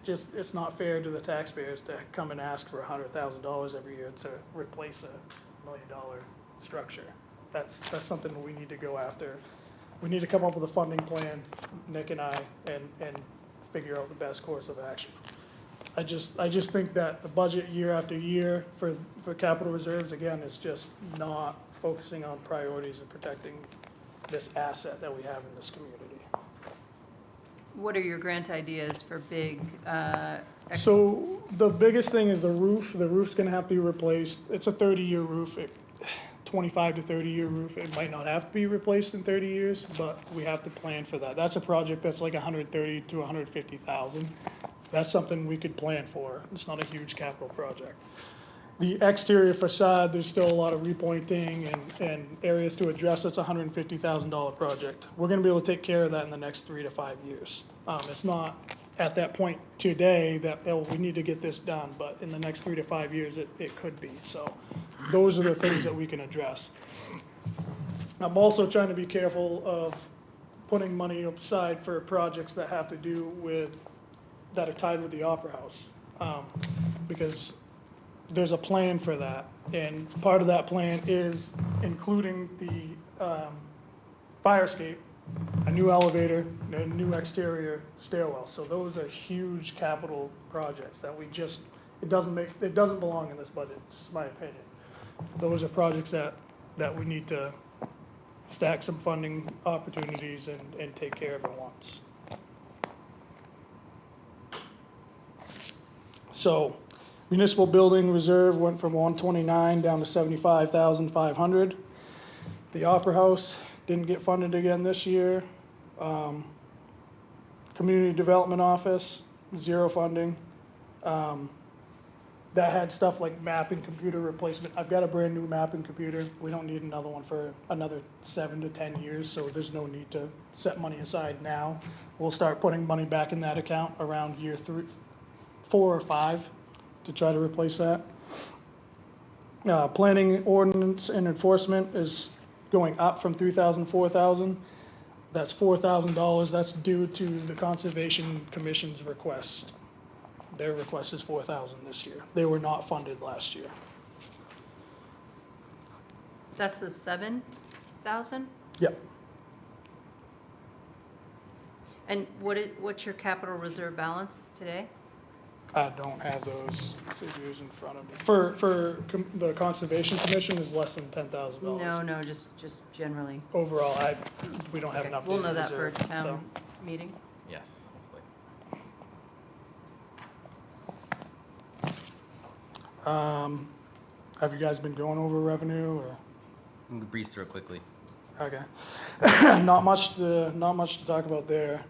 It's not fair to the taxpayers to come and ask for $100,000 every year to replace $1 million structure. That's something we need to go after. We need to come up with a funding plan, Nick and I, and figure out the best course of action. I just think that the budget year after year for capital reserves, again, is just not focusing on priorities and protecting this asset that we have in this community. What are your grant ideas for big, So the biggest thing is the roof. The roof's gonna have to be replaced. It's a 30-year roof, 25 to 30-year roof. It might not have to be replaced in 30 years, but we have to plan for that. That's a project that's like 130 to 150,000. That's something we could plan for. It's not a huge capital project. The exterior facade, there's still a lot of repointing and areas to address. It's a $150,000 project. We're gonna be able to take care of that in the next 3 to 5 years. It's not at that point today that, we need to get this done, but in the next 3 to 5 years, it could be. So those are the things that we can address. I'm also trying to be careful of putting money aside for projects that have to do with, that are tied with the Opera House. Because there's a plan for that, and part of that plan is including the fire escape, a new elevator, and a new exterior stairwell. So those are huge capital projects that it doesn't belong in this budget, just my opinion. Those are projects that we need to stack some funding opportunities and take care of at once. So, municipal building reserve went from 129 down to 75,500. The Opera House didn't get funded again this year. Community Development Office, 0 funding. That had stuff like mapping computer replacement. I've got a brand new mapping computer. We don't need another one for another 7 to 10 years, so there's no need to set money aside now. We'll start putting money back in that account around year 4 or 5 to try to replace that. Planning, ordinance, and enforcement is going up from 3,000 to 4,000. That's $4,000. That's due to the Conservation Commission's request. Their request is 4,000 this year. They were not funded last year. that's the 7,000? Yep. And what's your capital reserve balance today? I don't have those figures in front of me. The Conservation Commission is less than $10,000. No, just generally. Overall, we don't have an updated We'll know that for reserve, so. town meeting. Yes, hopefully. Have you guys been going over revenue or? We can breeze through it quickly. Okay. Not much to talk about there.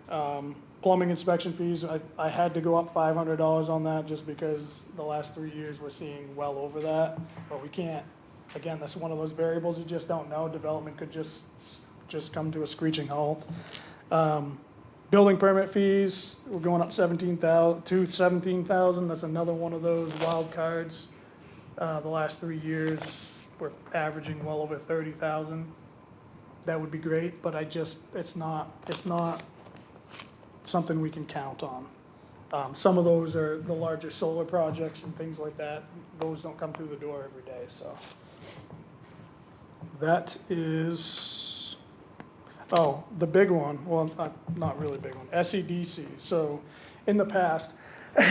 Plumbing inspection fees, I had to go up $500 on that just because the last 3 years we're seeing well over that. But we can't, again, that's one of those variables you just don't know. Development could just come to a screeching halt. Building permit fees, we're going up $17,000. That's another one of those wild cards. The last 3 years, we're averaging well over 30,000. That would be great, but it's not something we can count on. Some of those are the larger solar projects and things like that. Those don't come through the door every day, so. That is, the big one, well, not really big one, SEDC. So in the past,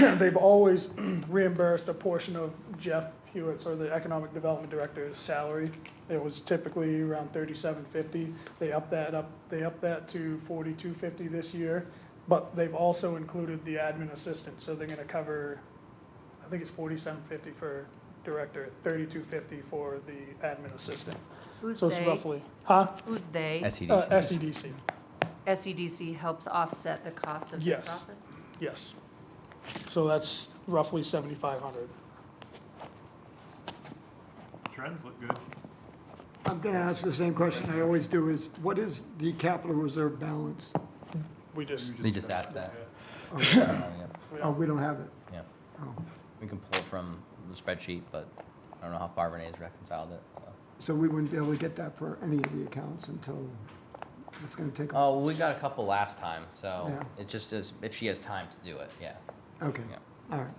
they've always reimbursed a portion of Jeff Hewitt's, or the Economic Development Director's salary. It was typically around $37.50. They upped that to $42.50 this year. But they've also included the admin assistant, so they're gonna cover, I think it's $47.50 for director, $32.50 for the admin assistant. Who's So it's they? roughly, Who's they? SEDC. SEDC, SEDC helps offset the cost of this Yes. office? yes. So that's roughly $7,500. Trends look good. I'm gonna ask the same question I always do, is what is the capital reserve balance? We just, They just asked that. Oh, Yeah. oh, we don't have it. Yeah. Oh. We can pull it from the spreadsheet, but I don't know how far Renee's reconciled it, so. So we wouldn't be able to get that for any of the accounts until, it's gonna take, Oh, we got a couple last time, so Yeah. it just is, if she has time to do it, yeah. okay, Yeah. all right.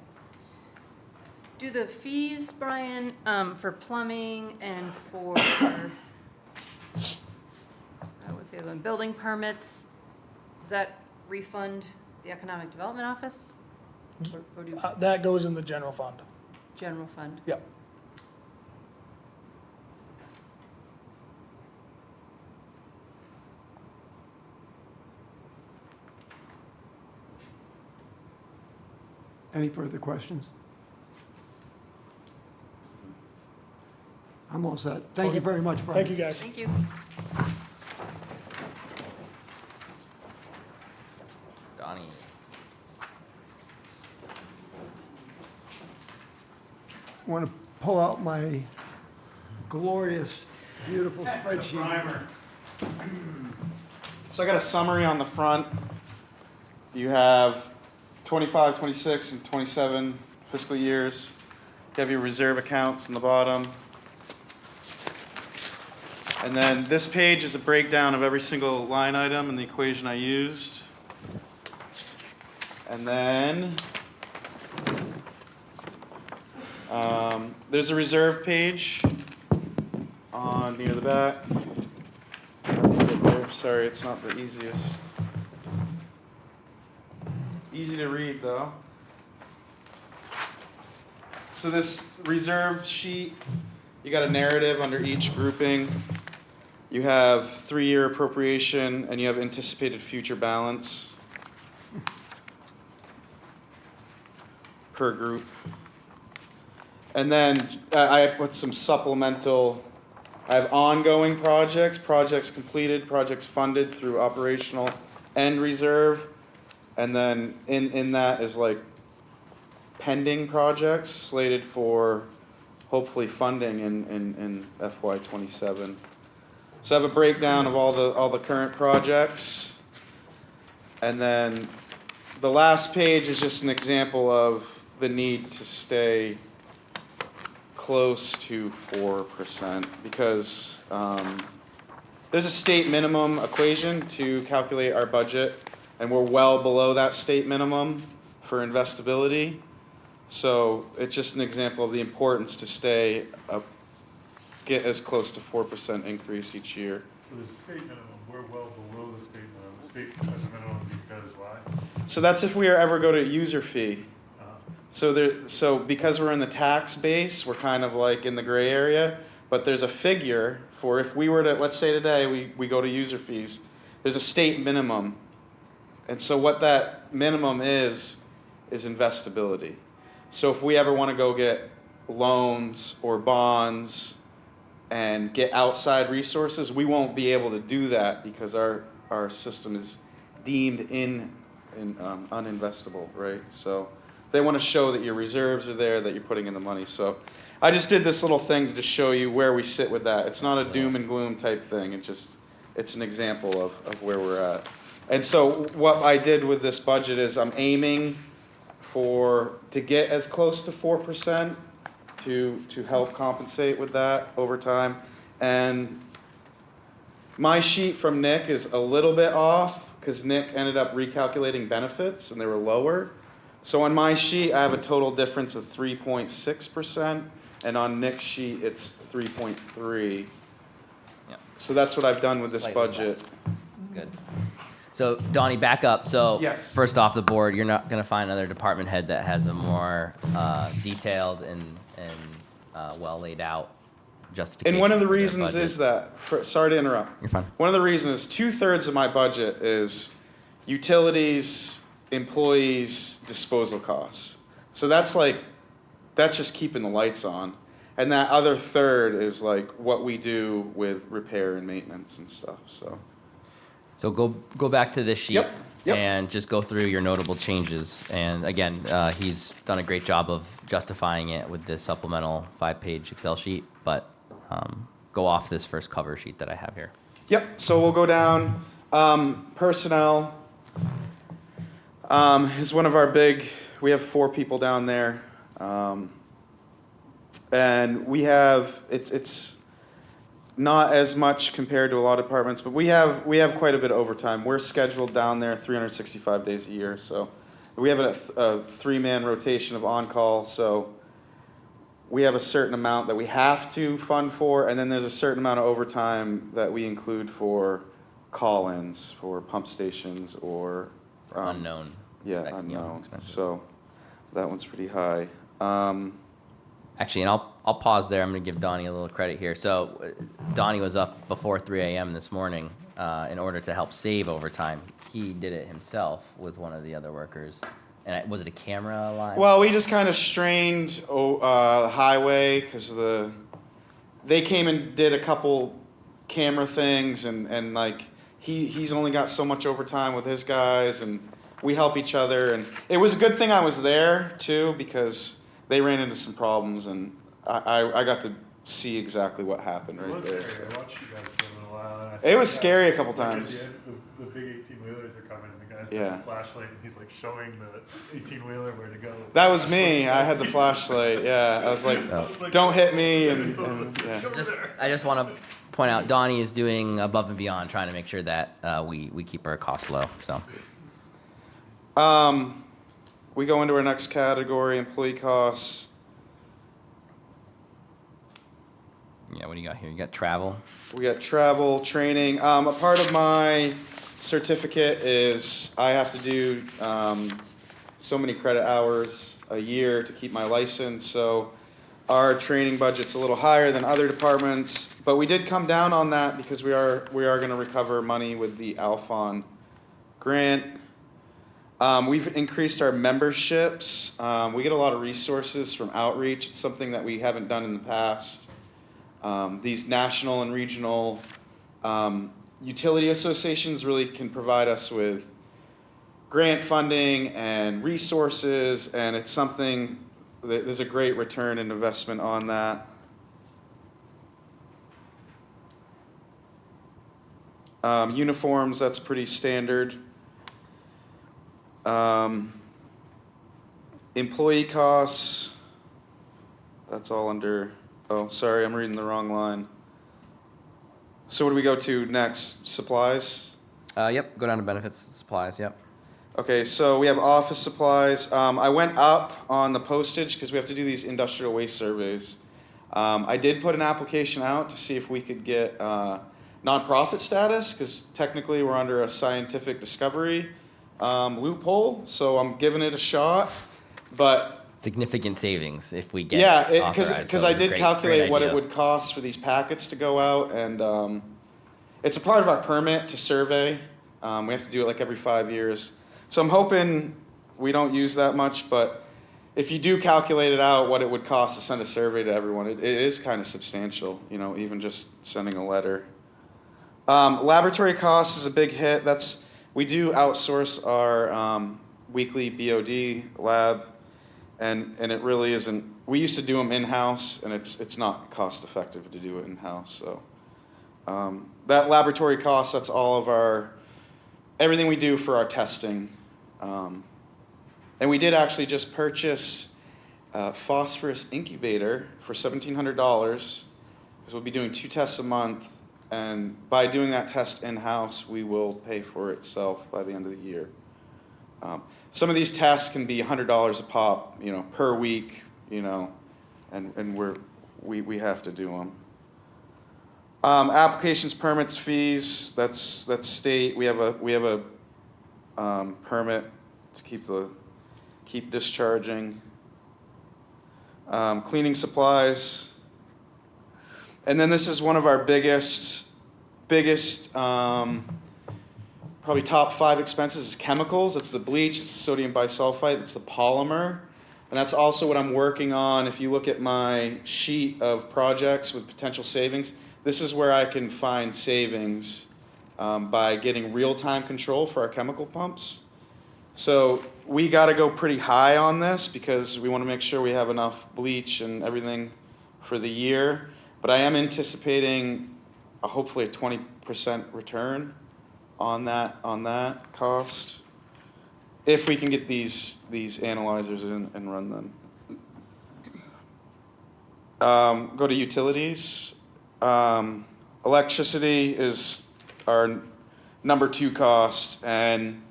Do the fees, Brian, for plumbing and for, what's the other one, building permits, does that refund the Economic Development Office? Or do that goes in the general fund. general fund? Yep. Any further questions? I'm all set. Thank you Okay. very much, Brian. Thank you, guys. Thank you. Donnie. I want to pull out my glorious, beautiful spreadsheet. So I got a summary on the front. You have 25, 26, and 27 fiscal years. You have your reserve accounts in the bottom. And then this page is a breakdown of every single line item and the equation I used. And then there's a reserve page on near the back. Right there. Sorry, it's not the easiest. Easy to read though. So this reserve sheet, you got a narrative under each grouping. You have 3-year appropriation and you have anticipated future balance per group. And then I put some supplemental, I have ongoing projects, projects completed, projects funded through operational and reserve. And then in that is like pending projects slated for hopefully funding in FY '27. So I have a breakdown of all the current projects. And then the last page is just an example of the need to stay close to 4% because there's a state minimum equation to calculate our budget, and we're well below that state minimum for investability. So it's just an example of the importance to stay get as close to 4% increase each year. So there's a state minimum, we're well below the state minimum. The state has a minimum because why? So that's if we ever go to user fee. So because we're in the tax base, we're kind of like in the gray area, but there's a figure for if we were to, let's say today, we go to user fees, there's a state minimum. And so what that minimum is investability. So if we ever want to go get loans or bonds and get outside resources, we won't be able to do that because our system is deemed uninvestable, right? So they want to show that your reserves are there, that you're putting in the money. So I just did this little thing to just show you where we sit with that. It's not a doom and gloom type thing. It's an example of where we're at. And so what I did with this budget is I'm aiming to get as close to 4% to help compensate with that over time. And my sheet from Nick is a little bit off because Nick ended up recalculating benefits and they were lower. So on my sheet, I have a total difference of 3.6%, and on Nick's sheet, it's 3.3. Yeah. So that's what I've done with this Slightly budget. less. That's good. So Donnie, back up. So Yes. first off the board, you're not going to find another department head that has a more detailed and well laid out justification. And one of the for their reasons budget. is that, sorry to interrupt. You're fine. One of the reasons, 2/3 of my budget is utilities, employees, disposal costs. So that's just keeping the lights on. And that other third is like what we do with repair and maintenance and stuff, so. So go back to this sheet Yep. and just go through your notable changes. And again, he's done a great job of justifying it with this supplemental 5-page Excel sheet, but go off this first cover sheet that I have here. Yep, so we'll go down. Personnel is one of our we have 4 people down there. And we have, it's not as much compared to a lot of departments, but we have quite a bit of overtime. We're scheduled down there 365 days a year, so we have a 3-man rotation of on-call, so we have a certain amount that we have to fund for, and then there's a certain amount of overtime that we include for call-ins, for pump stations, or Unknown. yeah, unknown. So that one's pretty high. Actually, and I'll pause there. I'm going to give Donnie a little credit here. So Donnie was up before 3 a.m. this morning in order to help save overtime. He did it himself with one of the other workers. And was it a camera line? Well, we just kind of strained the highway because they came and did a couple camera things, and like he's only got so much overtime with his guys, and we help each other. And it was a good thing I was there too, because they ran into some problems, and I got to see exactly what happened right there. Scary. I watched you guys for a little while. And It was scary a couple like, at times. the end, the big 18-wheelers are coming, and the guy's Yeah. got a flashlight, and he's like showing the 18-wheeler where to go. That was me. I had the flashlight. Yeah, I was like, "Don't hit me!" And yeah. I just want to point out Donnie is doing above and beyond, trying to make sure that we keep our costs low. So We go into our next category, employee costs. yeah, what do you got here? You got travel. We got travel, training. A part of my certificate is I have to do so many credit hours a year to keep my license. So our training budget's a little higher than other departments, but we did come down on that because we are going to recover money with the Alphon grant. We've increased our memberships. We get a lot of resources from outreach. It's something that we haven't done in the past. These national and regional utility associations really can provide us with grant funding and resources, and it's something that there's a great return and investment on that. Uniforms, that's pretty standard. Employee costs, that's all under, oh, sorry, I'm reading the wrong line. So what do we go to next? Supplies? Yep, go down to benefits, supplies, yep. Okay, so we have office supplies. I went up on the postage because we have to do these industrial waste surveys. I did put an application out to see if we could get nonprofit status, because technically we're under a scientific discovery loophole, so I'm giving it a shot. But significant savings if we get Yeah, authorized. because So I it's a did great calculate what it idea. would cost for these packets to go out, and it's a part of our permit to survey. We have to do it like every 5 years. So I'm hoping we don't use that much, but if you do calculate it out, what it would cost to send a survey to everyone, it is kind of substantial, you know, even just sending a letter. Laboratory costs is a big hit. We do outsource our weekly BOD lab, and it really isn't. We used to do them in-house, and it's not cost effective to do it in-house. So that laboratory cost, that's all of everything we do for our testing. And we did actually just purchase a phosphorus incubator for $1,700 because we'll be doing 2 tests a month. And by doing that test in-house, we will pay for itself by the end of the year. Some of these tests can be $100 a pop, you know, per week, you know, and we have to do them. Applications, permits, fees. That's state. We have a permit to keep discharging. Cleaning supplies. And then this is one of our biggest, probably top 5 expenses is chemicals. It's the bleach, it's the sodium bisulfite, it's the polymer. And that's also what I'm working on. If you look at my sheet of projects with potential savings, this is where I can find savings by getting real-time control for our chemical pumps. So we got to go pretty high on this because we want to make sure we have enough bleach and everything for the year. But I am anticipating hopefully a 20% return on that cost if we can get these analyzers in and run them. Go to utilities. Electricity is our number 2 cost, and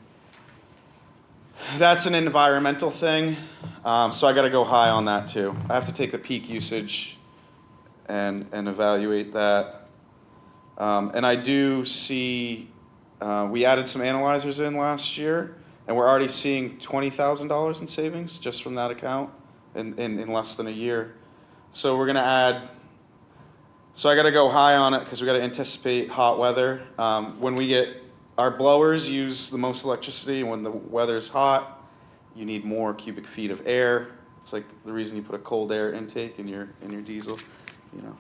that's an environmental thing. So I got to go high on that too. I have to take the peak usage and evaluate that. And I do see, we added some analyzers in last year, and we're already seeing $20,000 in savings just from that account in less than a year. So we're gonna add, so I gotta go high on it because we gotta anticipate hot weather. When we get, our blowers use the most electricity, and when the weather's hot, you need more cubic feet of air. It's like the reason you put a cold air intake in your diesel, you know.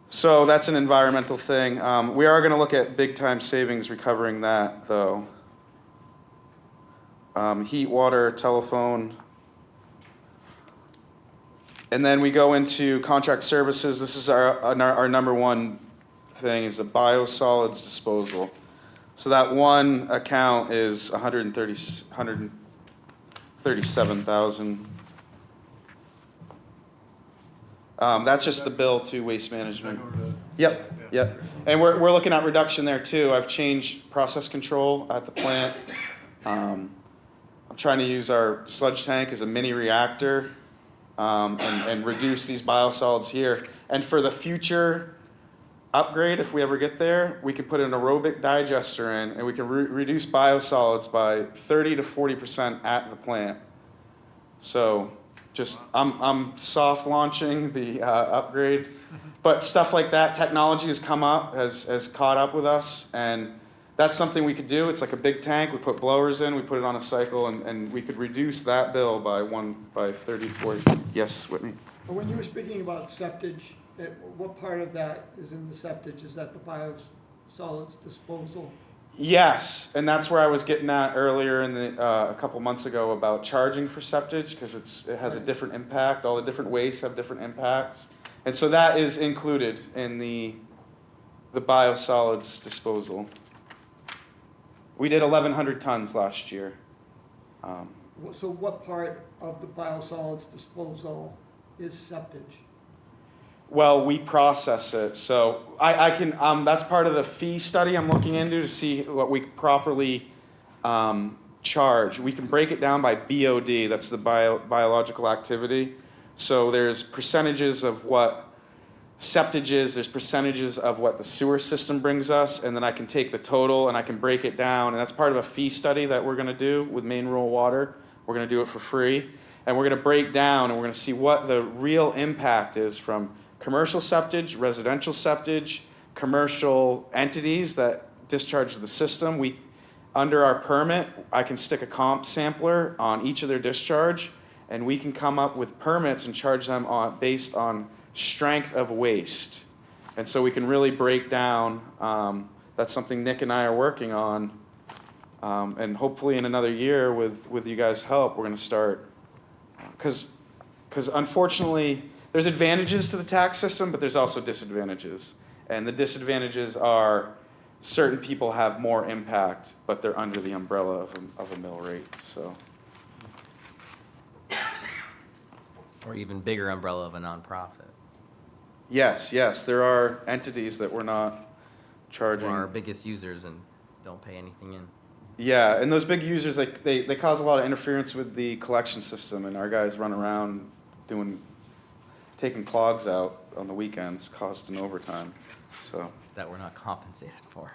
So that's an environmental thing. We are going to look at big time savings recovering that though. Heat, water, telephone. And then we go into contract services. This is our number 1 thing is the biosolids disposal. So that one account is $137,000. That's just the bill to Waste Management. Yep. And we're looking at reduction there too. I've changed process control at the plant. I'm trying to use our sludge tank as a mini reactor and reduce these biosolids here. And for the future upgrade, if we ever get there, we can put an aerobic digester in, and we can reduce biosolids by 30 to 40% at the plant. So just I'm soft launching the upgrade, but stuff like that, technology has come up, has caught up with us, and that's something we could do. It's like a big tank. We put blowers in, we put it on a cycle, and we could reduce that bill by 30, 40. Yes, Whitney. When you were speaking about septage, what part of that is in the septage? Is that the biosolids disposal? Yes, and that's where I was getting at earlier a couple months ago about charging for septage, because it has a different impact. All the different wastes have different impacts, and so that is included in the biosolids disposal. We did 1,100 tons last year. So what part of the biosolids disposal is septage? Well, we process it, so I can. That's part of the fee study I'm looking into to see what we properly charge. We can break it down by BOD. That's the biological activity. So there's percentages of what septage is. There's percentages of what the sewer system brings us, and then I can take the total and I can break it down. And that's part of a fee study that we're going to do with Maine Rural Water. We're going to do it for free. And we're gonna break down and we're gonna see what the real impact is from commercial septage, residential septage, commercial entities that discharge the system. Under our permit, I can stick a comp sampler on each of their discharge, and we can come up with permits and charge them based on strength of waste. And so we can really break down, that's something Nick and I are working on. And hopefully in another year with you guys' help, we're gonna start, because unfortunately, there's advantages to the tax system, but there's also disadvantages. And the disadvantages are certain people have more impact, but they're under the umbrella of a mill rate, so. Or even bigger umbrella of a nonprofit. Yes, there are entities that we're not charging. Or our biggest users and don't pay anything in. Yeah, and those big users, like, they cause a lot of interference with the collection system, and our guys run around taking clogs out on the weekends, costing overtime, so. That we're not compensated for.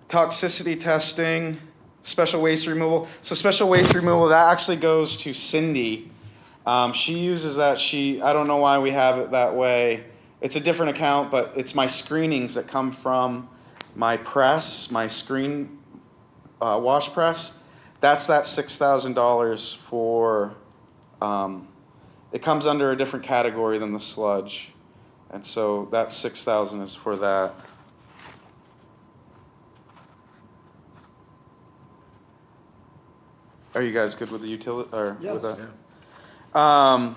Toxicity testing, special waste removal. So special waste removal, that actually goes to Cindy. She uses that, I don't know why we have it that way. It's a different account, but it's my screenings that come from my press, my screen wash press. That's that $6,000 for, it comes under a different category than the sludge. And so that $6,000 is for that. Are you guys good with the utility, or Yes. with that?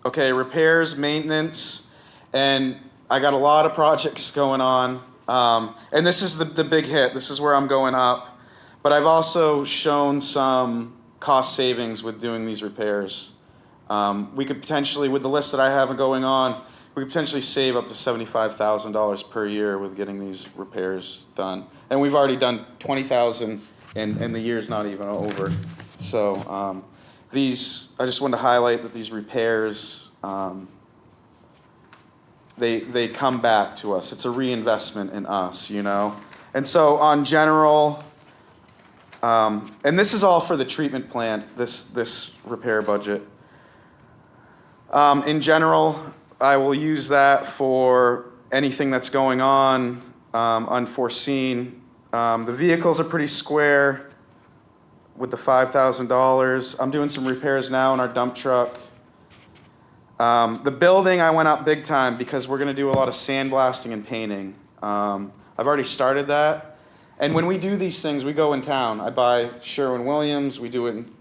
Okay, repairs, maintenance, and I got a lot of projects going on. And this is the big hit. This is where I'm going up. But I've also shown some cost savings with doing these repairs. We could potentially, with the list that I have going on, we could potentially save up to $75,000 per year with getting these repairs done. And we've already done 20,000 and the year's not even over. So I just wanted to highlight that these repairs, they come back to us. It's a reinvestment in us, you know? And so on general, and this is all for the treatment plant, this repair budget. In general, I will use that for anything that's going on, unforeseen. The vehicles are pretty square with the $5,000. I'm doing some repairs now in our dump truck. The building, I went up big time because we're gonna do a lot of sandblasting and painting. I've already started that. And when we do these things, we go in town. I buy Sherwin-Williams, we do it in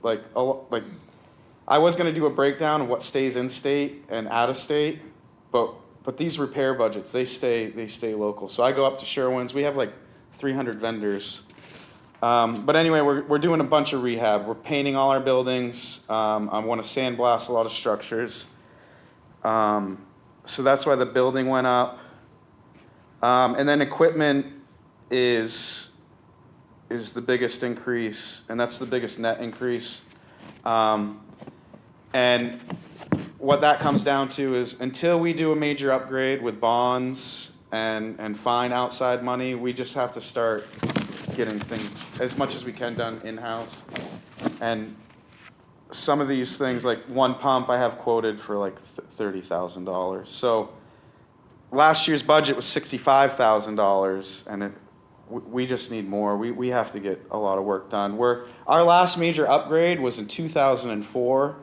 I was gonna do a breakdown of what stays in state and out of state, but these repair budgets, they stay local. So I go up to Sherwin's, we have like 300 vendors. But anyway, we're doing a bunch of rehab. We're painting all our buildings. I wanna sandblast a lot of structures. So that's why the building went up. And then equipment is the biggest increase, and that's the biggest net increase. And what that comes down to is until we do a major upgrade with bonds and find outside money, we just have to start getting things as much as we can done in-house. And some of these things, like one pump I have quoted for like $30,000. So last year's budget was $65,000, and we just need more. We have to get a lot of work done. Our last major upgrade was in 2004.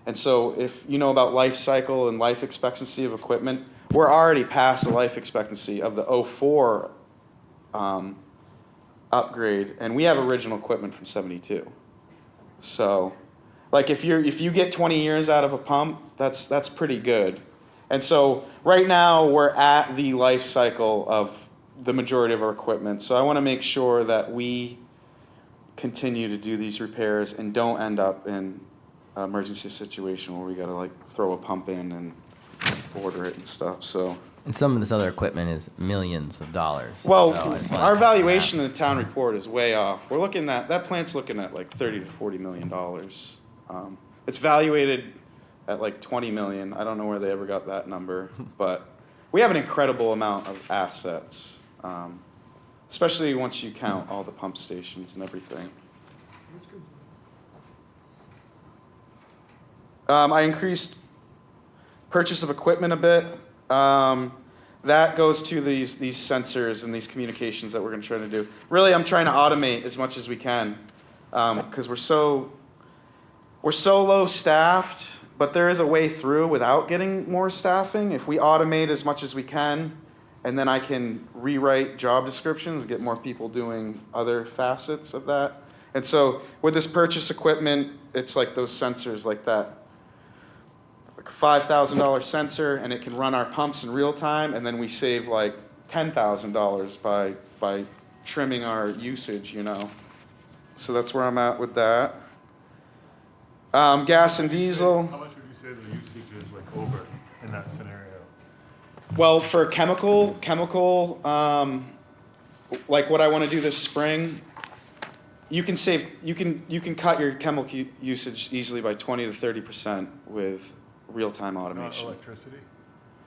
And so if you know about life cycle and life expectancy of equipment, we're already past the life expectancy of the 04 upgrade, and we have original equipment from 72. So like if you get 20 years out of a pump, that's pretty good. And so right now we're at the life cycle of the majority of our equipment. So I want to make sure that we continue to do these repairs and don't end up in an emergency situation where we got to like throw a pump in and order it and stuff. So. And some of this other equipment is millions of dollars. Well, So I just wanna our touch on valuation in the town report is way off. We're looking at, that plant's looking at like $30 to $40 million. It's valuated at like 20 million. I don't know where they ever got that number, but we have an incredible amount of assets, especially once you count all the pump stations and everything. I increased purchase of equipment a bit. That goes to these sensors and these communications that we're going to try to do. Really, I'm trying to automate as much as we can because we're so low staffed. But there is a way through without getting more staffing. If we automate as much as we can, and then I can rewrite job descriptions, get more people doing other facets of that. And so with this purchase equipment, it's like those sensors like that. Like a $5,000 sensor, and it can run our pumps in real time, and then we save like $10,000 by trimming our usage, you know. So that's where I'm at with that. Gas and diesel. How much would you say the usage is like over in that scenario? Well, for chemical, like what I want to do this spring, you can cut your chemical usage easily by 20 to 30% with real-time Not automation. electricity?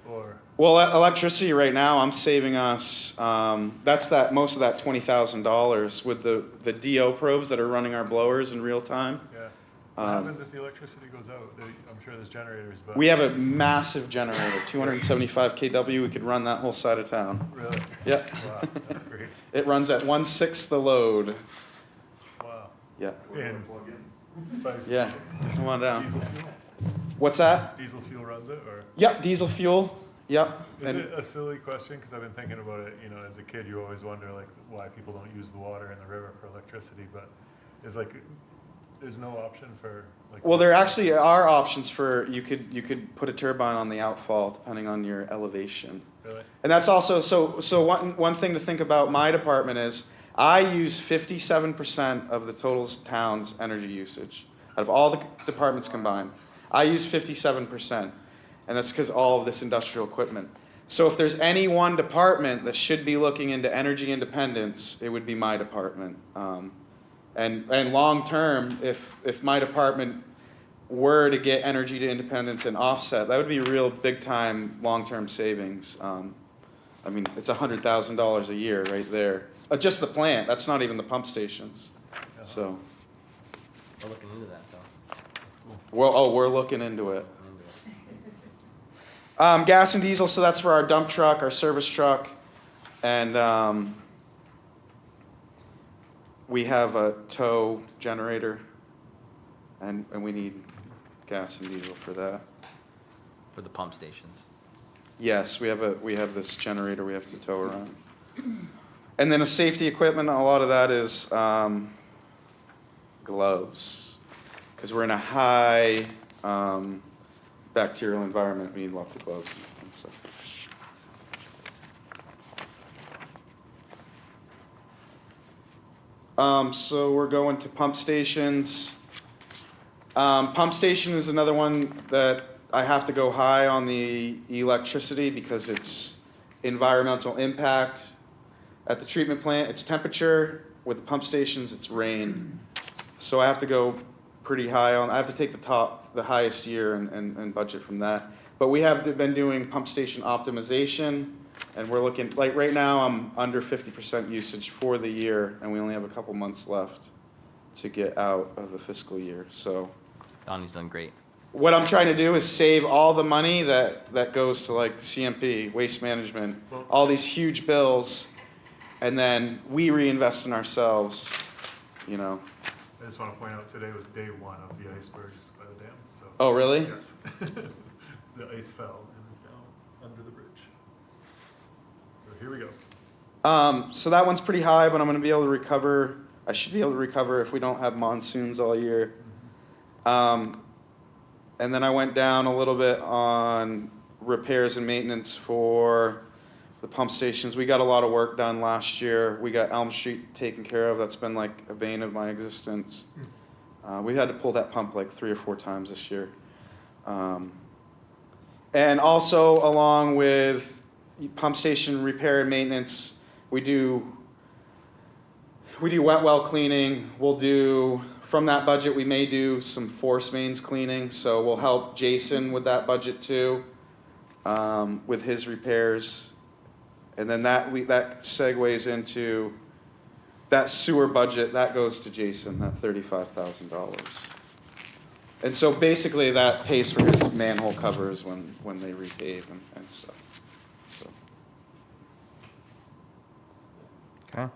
Or, Well, electricity right now, I'm saving us, most of that $20,000 with the DO probes that are running our blowers in real time. yeah. What happens if the electricity goes out? I'm sure there's generators, but. We have a massive generator, 275 kW, we could run that whole side of town. Really? Yep. Wow, that's great. It runs at 1/6 the load. Wow. Yeah. And by Yeah, come on down. diesel fuel? What's that? Diesel fuel runs it, or? Yep, diesel fuel. Yep. Is And it a silly question? Because I've been thinking about it, you know, as a kid, you always wonder like why people don't use the water in the river for electricity, but it's like, there's no option for like. well, there actually are options for you could put a turbine on the outfall depending on your elevation. Really? And that's also so one thing to think about my department is I use 57% of the total town's energy usage out of all the departments combined. I use 57%, and that's because all of this industrial equipment. So if there's any one department that should be looking into energy independence, it would be my department. And long term, if my department were to get energy to independence and offset, that would be real big time long term savings. I mean, it's $100,000 a year right there. Just the plant. That's not even the pump stations. So, We're looking into that though. That's cool. we're looking into it. Gas and diesel. So that's for our dump truck, our service truck, and we have a tow generator, and we need gas and diesel for that. For the pump stations. Yes, we have this generator we have to tow around. And then a safety equipment, a lot of that is gloves. Because we're in a high bacterial environment, we need lots of gloves and stuff. So we're going to pump stations. Pump station is another one that I have to go high on the electricity because it's environmental impact. At the treatment plant, it's temperature. With the pump stations, it's rain. So I have to go pretty high on, I have to take the highest year and budget from that. But we have been doing pump station optimization, and we're looking, like right now, I'm under 50% usage for the year, and we only have a couple months left to get out of the fiscal year, so. Donnie's done great. What I'm trying to do is save all the money that goes to like CMP, waste management, all these huge bills, and then we reinvest in ourselves, you know. I just want to point out today was day one of the icebergs by the dam, so. Oh, really? Yes. The ice fell and is now under the bridge. So here we go. So that one's pretty high, but I'm gonna be able to recover. I should be able to recover if we don't have monsoons all year. And then I went down a little bit on repairs and maintenance for the pump stations. We got a lot of work done last year. We got Elm Street taken care of. That's been like a bane of my existence. We had to pull that pump like 3 or 4 times this year. And also along with pump station repair and maintenance, we do wet well cleaning. We'll do, from that budget, we may do some force mains cleaning. So we'll help Jason with that budget too, with his repairs. And then that segues into that sewer budget, that goes to Jason, that $35,000. And so basically that pays for his manhole covers when they repave and stuff, so. Okay.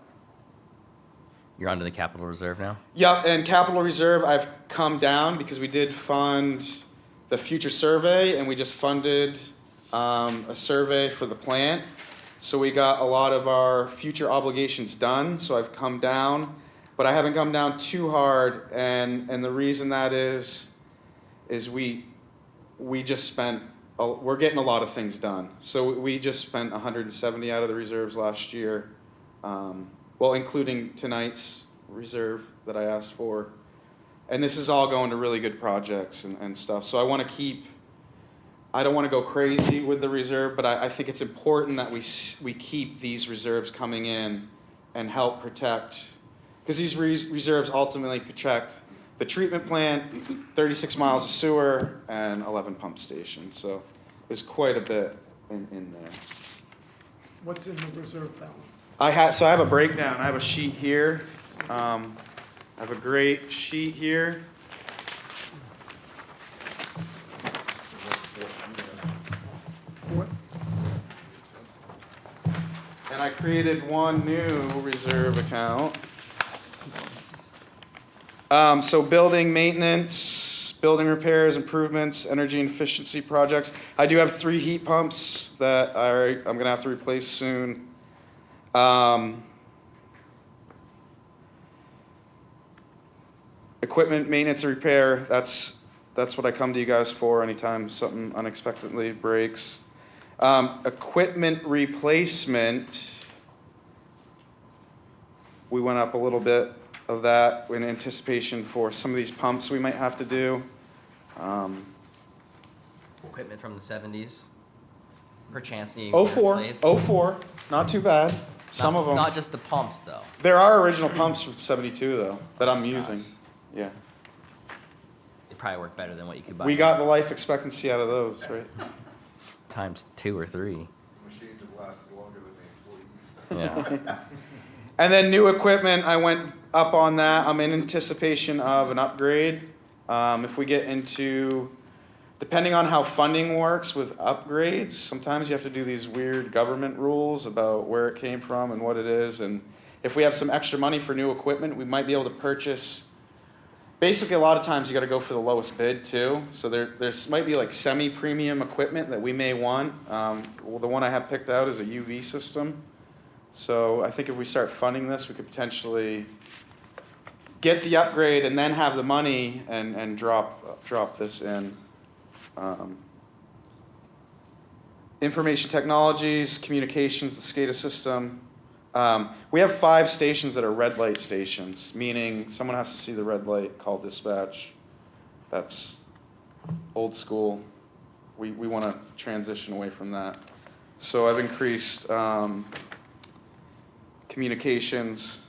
You're onto the capital reserve now? Yep, and capital reserve, I've come down because we did fund the future survey and we just funded a survey for the plant. So we got a lot of our future obligations done, so I've come down, but I haven't come down too hard, and the reason that is we just spent, we're getting a lot of things done. So we just spent 170 out of the reserves last year, well, including tonight's reserve that I asked for. And this is all going to really good projects and stuff. So I want to keep, I don't want to go crazy with the reserve, but I think it's important that we keep these reserves coming in and help protect, because these reserves ultimately protect the treatment plant, 36 miles of sewer, and 11 pump stations. So there's quite a bit in there. What's in the reserve balance? So I have a breakdown. I have a sheet here. I have a great sheet here. And I created one new reserve account. So building maintenance, building repairs, improvements, energy and efficiency projects. I do have 3 heat pumps that I'm gonna have to replace soon. Equipment maintenance and repair, that's what I come to you guys for anytime something unexpectedly breaks. Equipment replacement, we went up a little bit of that in anticipation for some of these pumps we might have to do. Equipment from the 70s, perchance needing 04, replaced. 04, not too bad. Some of them. Not just the pumps, though. There are original pumps from 72 though, that I'm using. Yeah. They probably work better than what you could buy. We got the life expectancy out of those, right? Times 2 or 3. Machines have lasted longer than the employees. Yeah. And then new equipment, I went up on that. I'm in anticipation of an upgrade. If we get into, depending on how funding works with upgrades, sometimes you have to do these weird government rules about where it came from and what it is. And if we have some extra money for new equipment, we might be able to purchase. Basically, a lot of times you got to go for the lowest bid too. So there's might be like semi-premium equipment that we may want. Well, the one I have picked out is a UV system. So I think if we start funding this, we could potentially get the upgrade and then have the money and drop this in. Information technologies, communications, the SCADA system. We have 5 stations that are red light stations, meaning someone has to see the red light, call dispatch. That's old school. We want to transition away from that. So I've increased communications.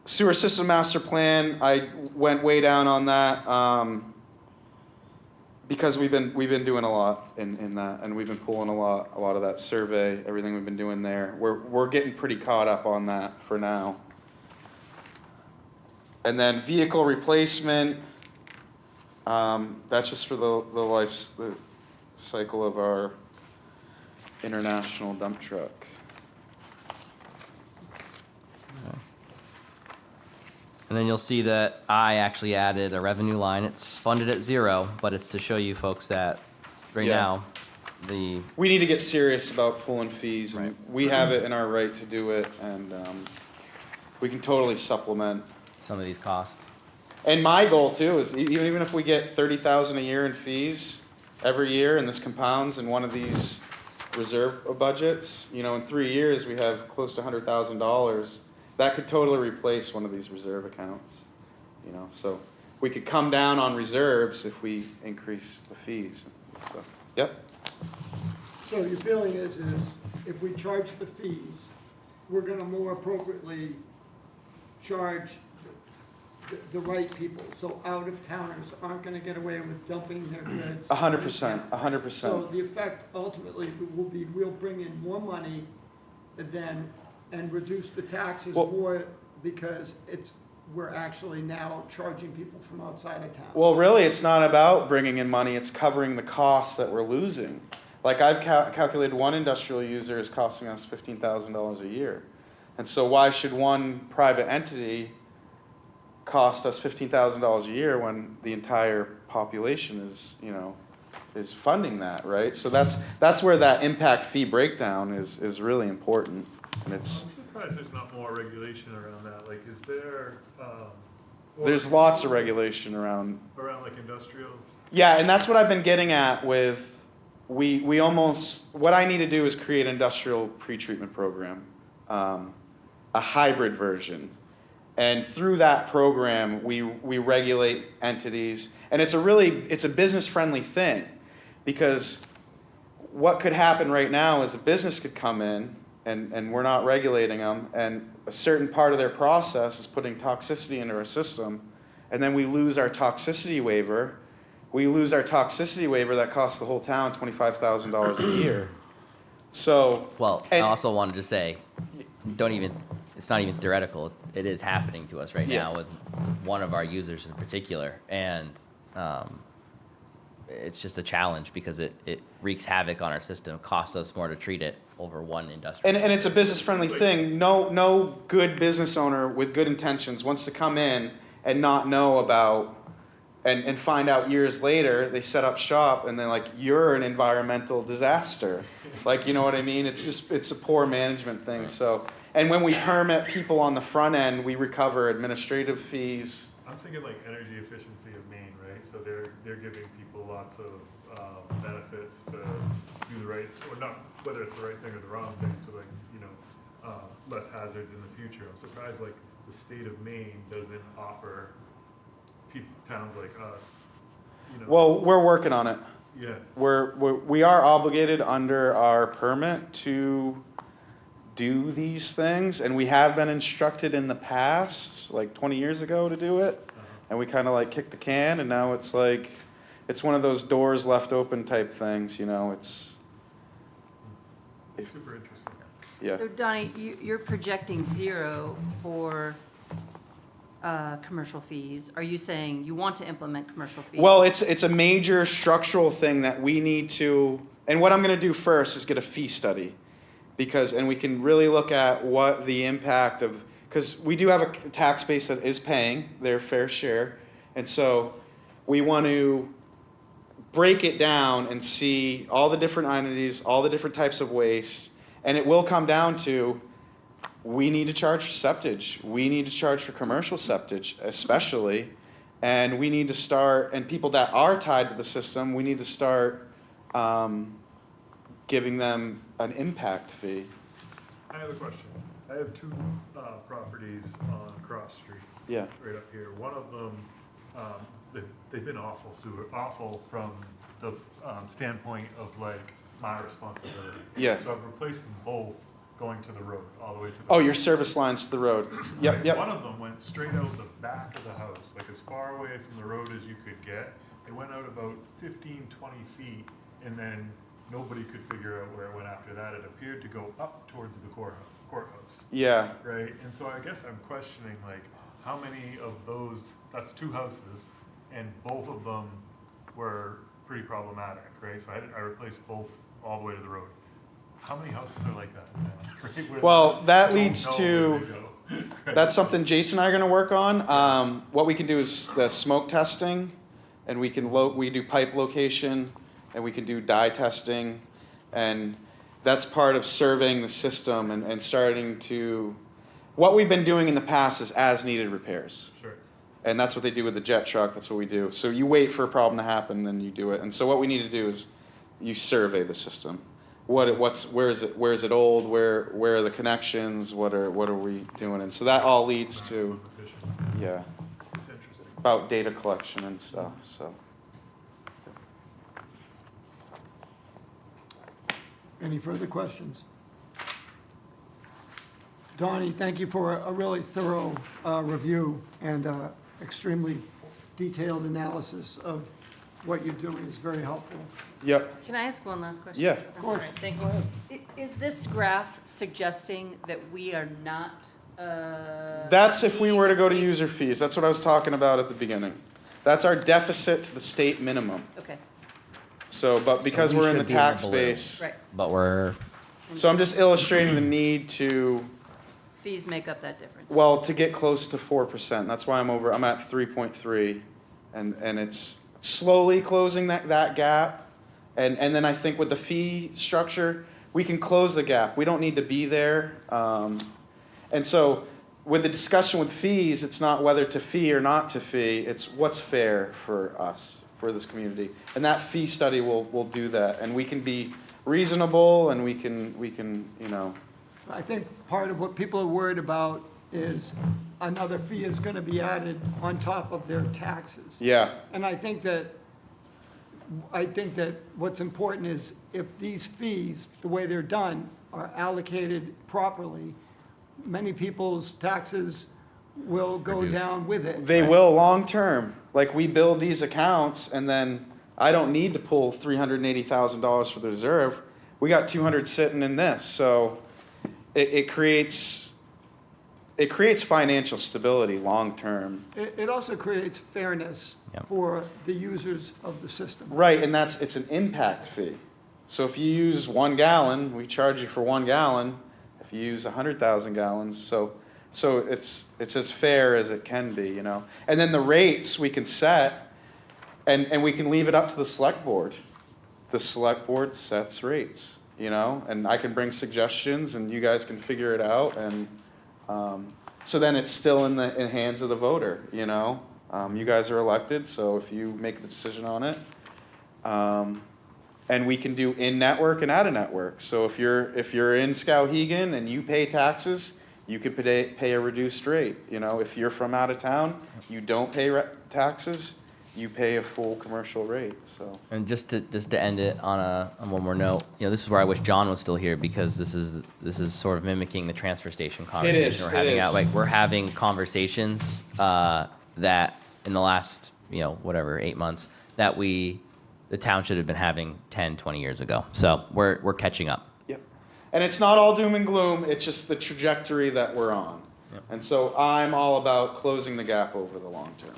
Sewer system master plan, I went way down on that because we've been doing a lot in that, and we've been pulling a lot of that survey, everything we've been doing there. We're getting pretty caught up on that for now. And then vehicle replacement, that's just for the cycle of our international dump truck. And then you'll see that I actually added a revenue line. It's funded at 0, but it's to show you folks that right Yeah. now, We need to get serious about pulling fees, and we have it in our right to do it, and we can totally supplement. some of these costs. And my goal too is even if we get 30,000 a year in fees every year, and this compounds in one of these reserve budgets, in 3 years we have close to $100,000. That could totally replace one of these reserve accounts, so we could come down on reserves if we increase the fees. So, yep. So your feeling is if we charge the fees, we're gonna more appropriately charge the right people, so out-of-towners aren't gonna get away with dumping their goods. 100%, So 100%. the effect ultimately will be, we'll bring in more money than and reduce the taxes Well- more because we're actually now charging people from outside of town. Well, really, it's not about bringing in money, it's covering the costs that we're losing. Like I've calculated one industrial user is costing us $15,000 a year. And so why should one private entity cost us $15,000 a year when the entire population is, is funding that, right? So that's where that impact fee breakdown is really important. And it's, I'm surprised there's not more regulation around that. Like, is there, or- there's lots of regulation around. around like industrial? Yeah, and that's what I've been getting at with, we almost, what I need to do is create an industrial pretreatment program, a hybrid version. And through that program, we regulate entities, and it's a business-friendly thing, because what could happen right now is a business could come in, and we're not regulating them, and a certain part of their process is putting toxicity into our system, and then we lose our toxicity waiver. We lose our toxicity waiver that costs the whole town $25,000 a year. So, Well, I and- also wanted to say, it's not even theoretical. It is happening to us right Yeah. now with one of our users in particular. And it's just a challenge because it wreaks havoc on our system, costs us more to treat it over one industrial. And it's a business-friendly thing. No good business owner with good intentions wants to come in and not know about, and find out years later, they set up shop and they're like, you're an environmental disaster. Like, you know what I mean? It's a poor management thing, so. And when we permit people on the front end, we recover administrative fees. I'm thinking like energy efficiency of Maine, right? So they're giving people lots of benefits to do the right, or not, whether it's the right thing or the wrong thing, to less hazards in the future. I'm surprised like the state of Maine doesn't offer towns like us, Well, we're working on it. Yeah, We are obligated under our permit to do these things, and we have been instructed in the past, like 20 years ago, to do it, and we kind of like kicked the can, and now it's like, it's one of those doors left open type things, it's, it's super interesting. yeah. So Donnie, you're projecting 0 for commercial fees. Are you saying you want to implement commercial fees? Well, it's a major structural thing that we need to, and what I'm gonna do first is get a fee study. And we can really look at what the impact of, because we do have a tax base that is paying their fair share. And so we want to break it down and see all the different entities, all the different types of waste. And it will come down to, we need to charge for septage. We need to charge for commercial septage, especially. And we need to start, and people that are tied to the system, we need to start giving them an impact fee. I have a question. I have two properties on Cross Street. Yeah. Right up here. One of them, they've been awful from the standpoint of like my responsibility. Yeah. So I've replaced them both going to the road, all the way to the. Oh, road. your service lines to the road. Yep, Right. yep. One of them went straight out the back of the house, like as far away from the road as you could get. It went out about 15, 20 feet, and then nobody could figure out where it went after that. It appeared to go up towards the courthouse. Yeah. Right, and so I guess I'm questioning, like, how many of those, that's 2 houses, and both of them were pretty problematic, right? So I replaced both all the way to the road. How many houses are like that now? Right, where Well, they that don't leads know to- where they go? Right. That's something Jason and I are gonna work on. What we can do is the smoke testing, and we do pipe location, and we can do dye testing, and that's part of surveying the system and starting to, what we've been doing in the past is as-needed repairs. Sure. And that's what they do with the jet truck, that's what we do. So you wait for a problem to happen, then you do it. And so what we need to do is you survey the system. Where is it old, where are the connections, what are we doing? And so that all leads to, Maximum efficiency. yeah, It's interesting. about data collection and stuff, so. Any further questions? Donnie, thank you for a really thorough review and extremely detailed analysis of what you're doing is very helpful. Yep. Can I ask one last question? Yeah. Of course. Thank you. Is this graph suggesting that we are not, That's if we were to go to meeting the user fees. That's what I was talking about at the beginning. That's our deficit to the state minimum. state- Okay, So, but because we we're in the should be in the tax blue. base, right. But we're, so I'm just illustrating the need to, Fees make up that difference. well, to get close to 4%. That's why I'm at 3.3. And it's slowly closing that gap. And then I think with the fee structure, we can close the gap. We don't need to be there. And so with the discussion with fees, it's not whether to fee or not to fee, it's what's fair for us, for this community. And that fee study will do that. And we can be reasonable and we can, you know, I think part of what people are worried about is another fee is gonna be added on top of their taxes. yeah. And I think that what's important is if these fees, the way they're done, are allocated properly, many people's taxes will go Reduce. down with it. They will long-term. Like, we build these accounts, and then I don't need to pull $380,000 for the reserve. We got 200 sitting in this, so it creates financial stability long-term. It also creates fairness Yep. for the users of the system. Right, and it's an impact fee. So if you use 1 gallon, we charge you for 1 gallon. If you use 100,000 gallons, so it's as fair as it can be, you know. And then the rates we can set, and we can leave it up to the select board. The select board sets rates, you know, and I can bring suggestions, and you guys can figure it out, and so then it's still in the hands of the voter, you know. You guys are elected, so if you make the decision on it, and we can do in-network and out-of-network. So if you're in Skowhegan and you pay taxes, you could pay a reduced rate. You know, if you're from out of town, you don't pay taxes, you pay a full commercial rate. So and just to end it on one more note, you know, this is where I wish John was still here because this is sort of mimicking the transfer station conversation is, we're it having is. out. Like we're having conversations that in the last, you know, whatever, 8 months that the town should have been having 10, 20 years ago. So we're catching up. yep. And it's not all doom and gloom. It's just the trajectory that we're on. Yep. And so I'm all about closing the gap over the long term.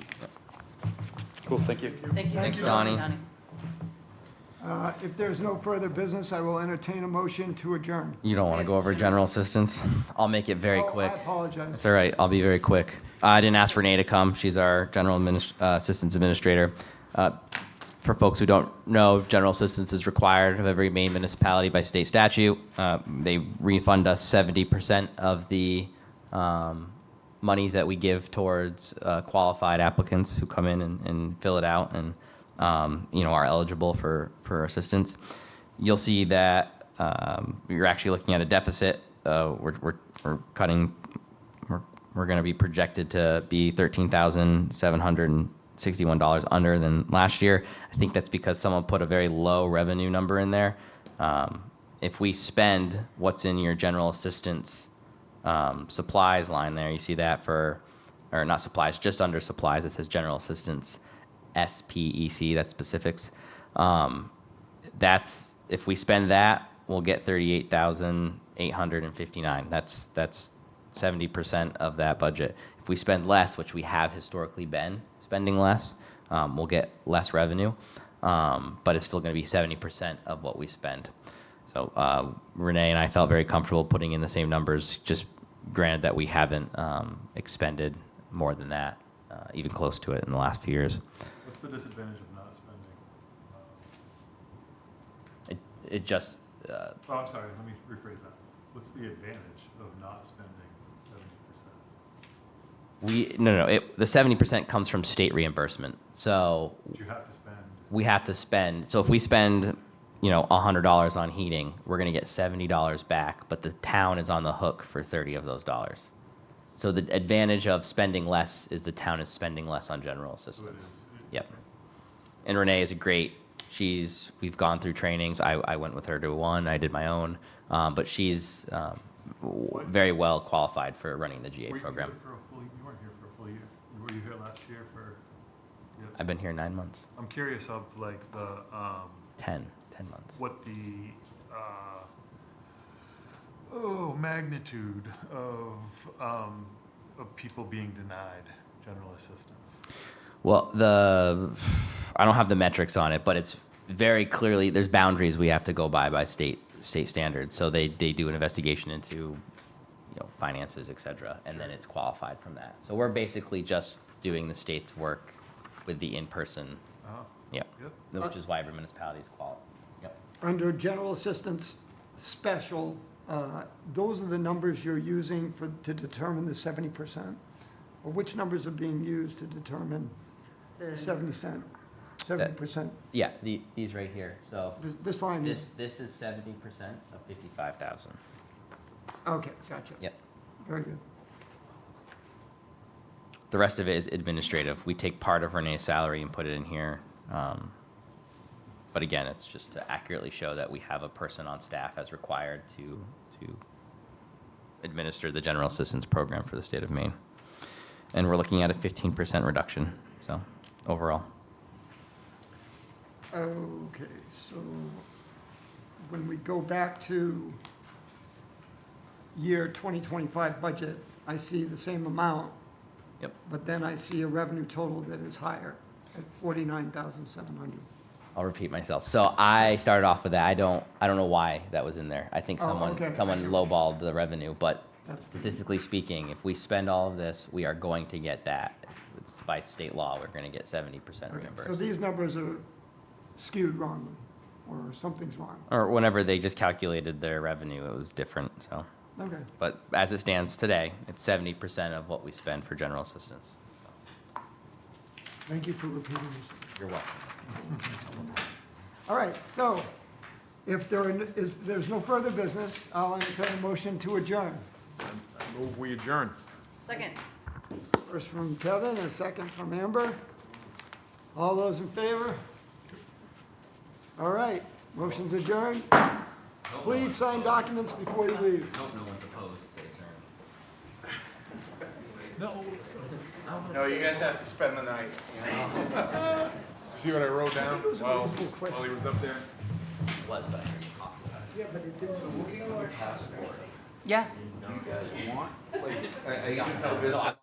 Cool. Thank you. Thank you. Thanks, Donnie. If there's no further business, I will entertain a motion to adjourn. You don't want to go over general assistance? I'll make it very Oh, quick. I apologize. It's all right. I'll be very quick. I didn't ask Renee to come. She's our general assistance administrator. For folks who don't know, general assistance is required of every Maine municipality by state statute. They refund us 70% of the monies that we give towards qualified applicants who come in and fill it out and you know, are eligible for assistance. You'll see that you're actually looking at a deficit. We're cutting. We're going to be projected to be $13,761 under than last year. I think that's because someone put a very low revenue number in there. If we spend what's in your general assistance supplies line there, you see that or not supplies, just under supplies, it says general assistance, SPEC, that's specifics. That's, if we spend that, we'll get $38,859. That's 70% of that budget. If we spend less, which we have historically been spending less, we'll get less revenue, but it's still going to be 70% of what we spend. So Renee and I felt very comfortable putting in the same numbers, just granted that we haven't expended more than that, even close to it in the last few years. What's the disadvantage of not spending? It just, Oh, I'm sorry, let me rephrase that. What's the advantage of not spending 70%? no, the 70% comes from state reimbursement. So But you have to spend, we have to spend, so if we spend, you know, $100 on heating, we're going to get $70 back, but the town is on the hook for 30 of those dollars. So the advantage of spending less is the town is spending less on general so it assistance. is. Yep. And Renee is a great, we've gone through trainings. I went with her to one, I did my own, but she's very well qualified for running the GA Were you program. here for a full, you weren't here for a full year. Were you here last year for? Yep. I've been here 9 months. I'm curious of like the, 10 months. what the, magnitude of people being denied general assistance. Well, I don't have the metrics on it, but it's very clearly, there's boundaries we have to go by state standards. So they do an investigation into, finances, et cetera, and then it's qualified from that. So we're basically just doing the state's work with the in-person, Oh, yep, yep. which is why every municipality is qualified. Yep. Under general assistance special, those are the numbers you're using to determine the 70%? Or which numbers are being used to determine The- 70%? Yeah, these right here. So This line is, this is 70% of 55,000. okay, gotcha. Yep. Very good. The rest of it is administrative. We take part of Renee's salary and put it in here. But again, it's just to accurately show that we have a person on staff as required to administer the general assistance program for the state of Maine. And we're looking at a 15% reduction, so overall. Okay, so when we go back to year 2025 budget, I see the same amount. Yep. But then I see a revenue total that is higher at 49,700. I'll repeat myself. So I started off with that. I don't know why that was in there. I think Oh, someone okay. lowballed the revenue, but That's the- statistically speaking, if we spend all of this, we are going to get that. It's by state law, we're going to get 70% Okay, reimbursed. so these numbers are skewed wrongly, or something's wrong. Or whenever they just calculated their revenue, it was different, so. Okay, But as it stands today, it's 70% of what we spend for general assistance. thank you for repeating this. You're welcome. All right, so if there's no further business, I'll entertain a motion to adjourn. I move we adjourn. Second. First from Kevin, and a second from Amber. All those in favor? All right, motion's adjourned. Please sign documents before you leave. Hope no one's opposed to adjourn. No, you guys have to spend the night. See what I wrote down was a while reasonable question. while he was up there? Was, but I heard you talk about it. Yeah, but it didn't. Yeah. So I-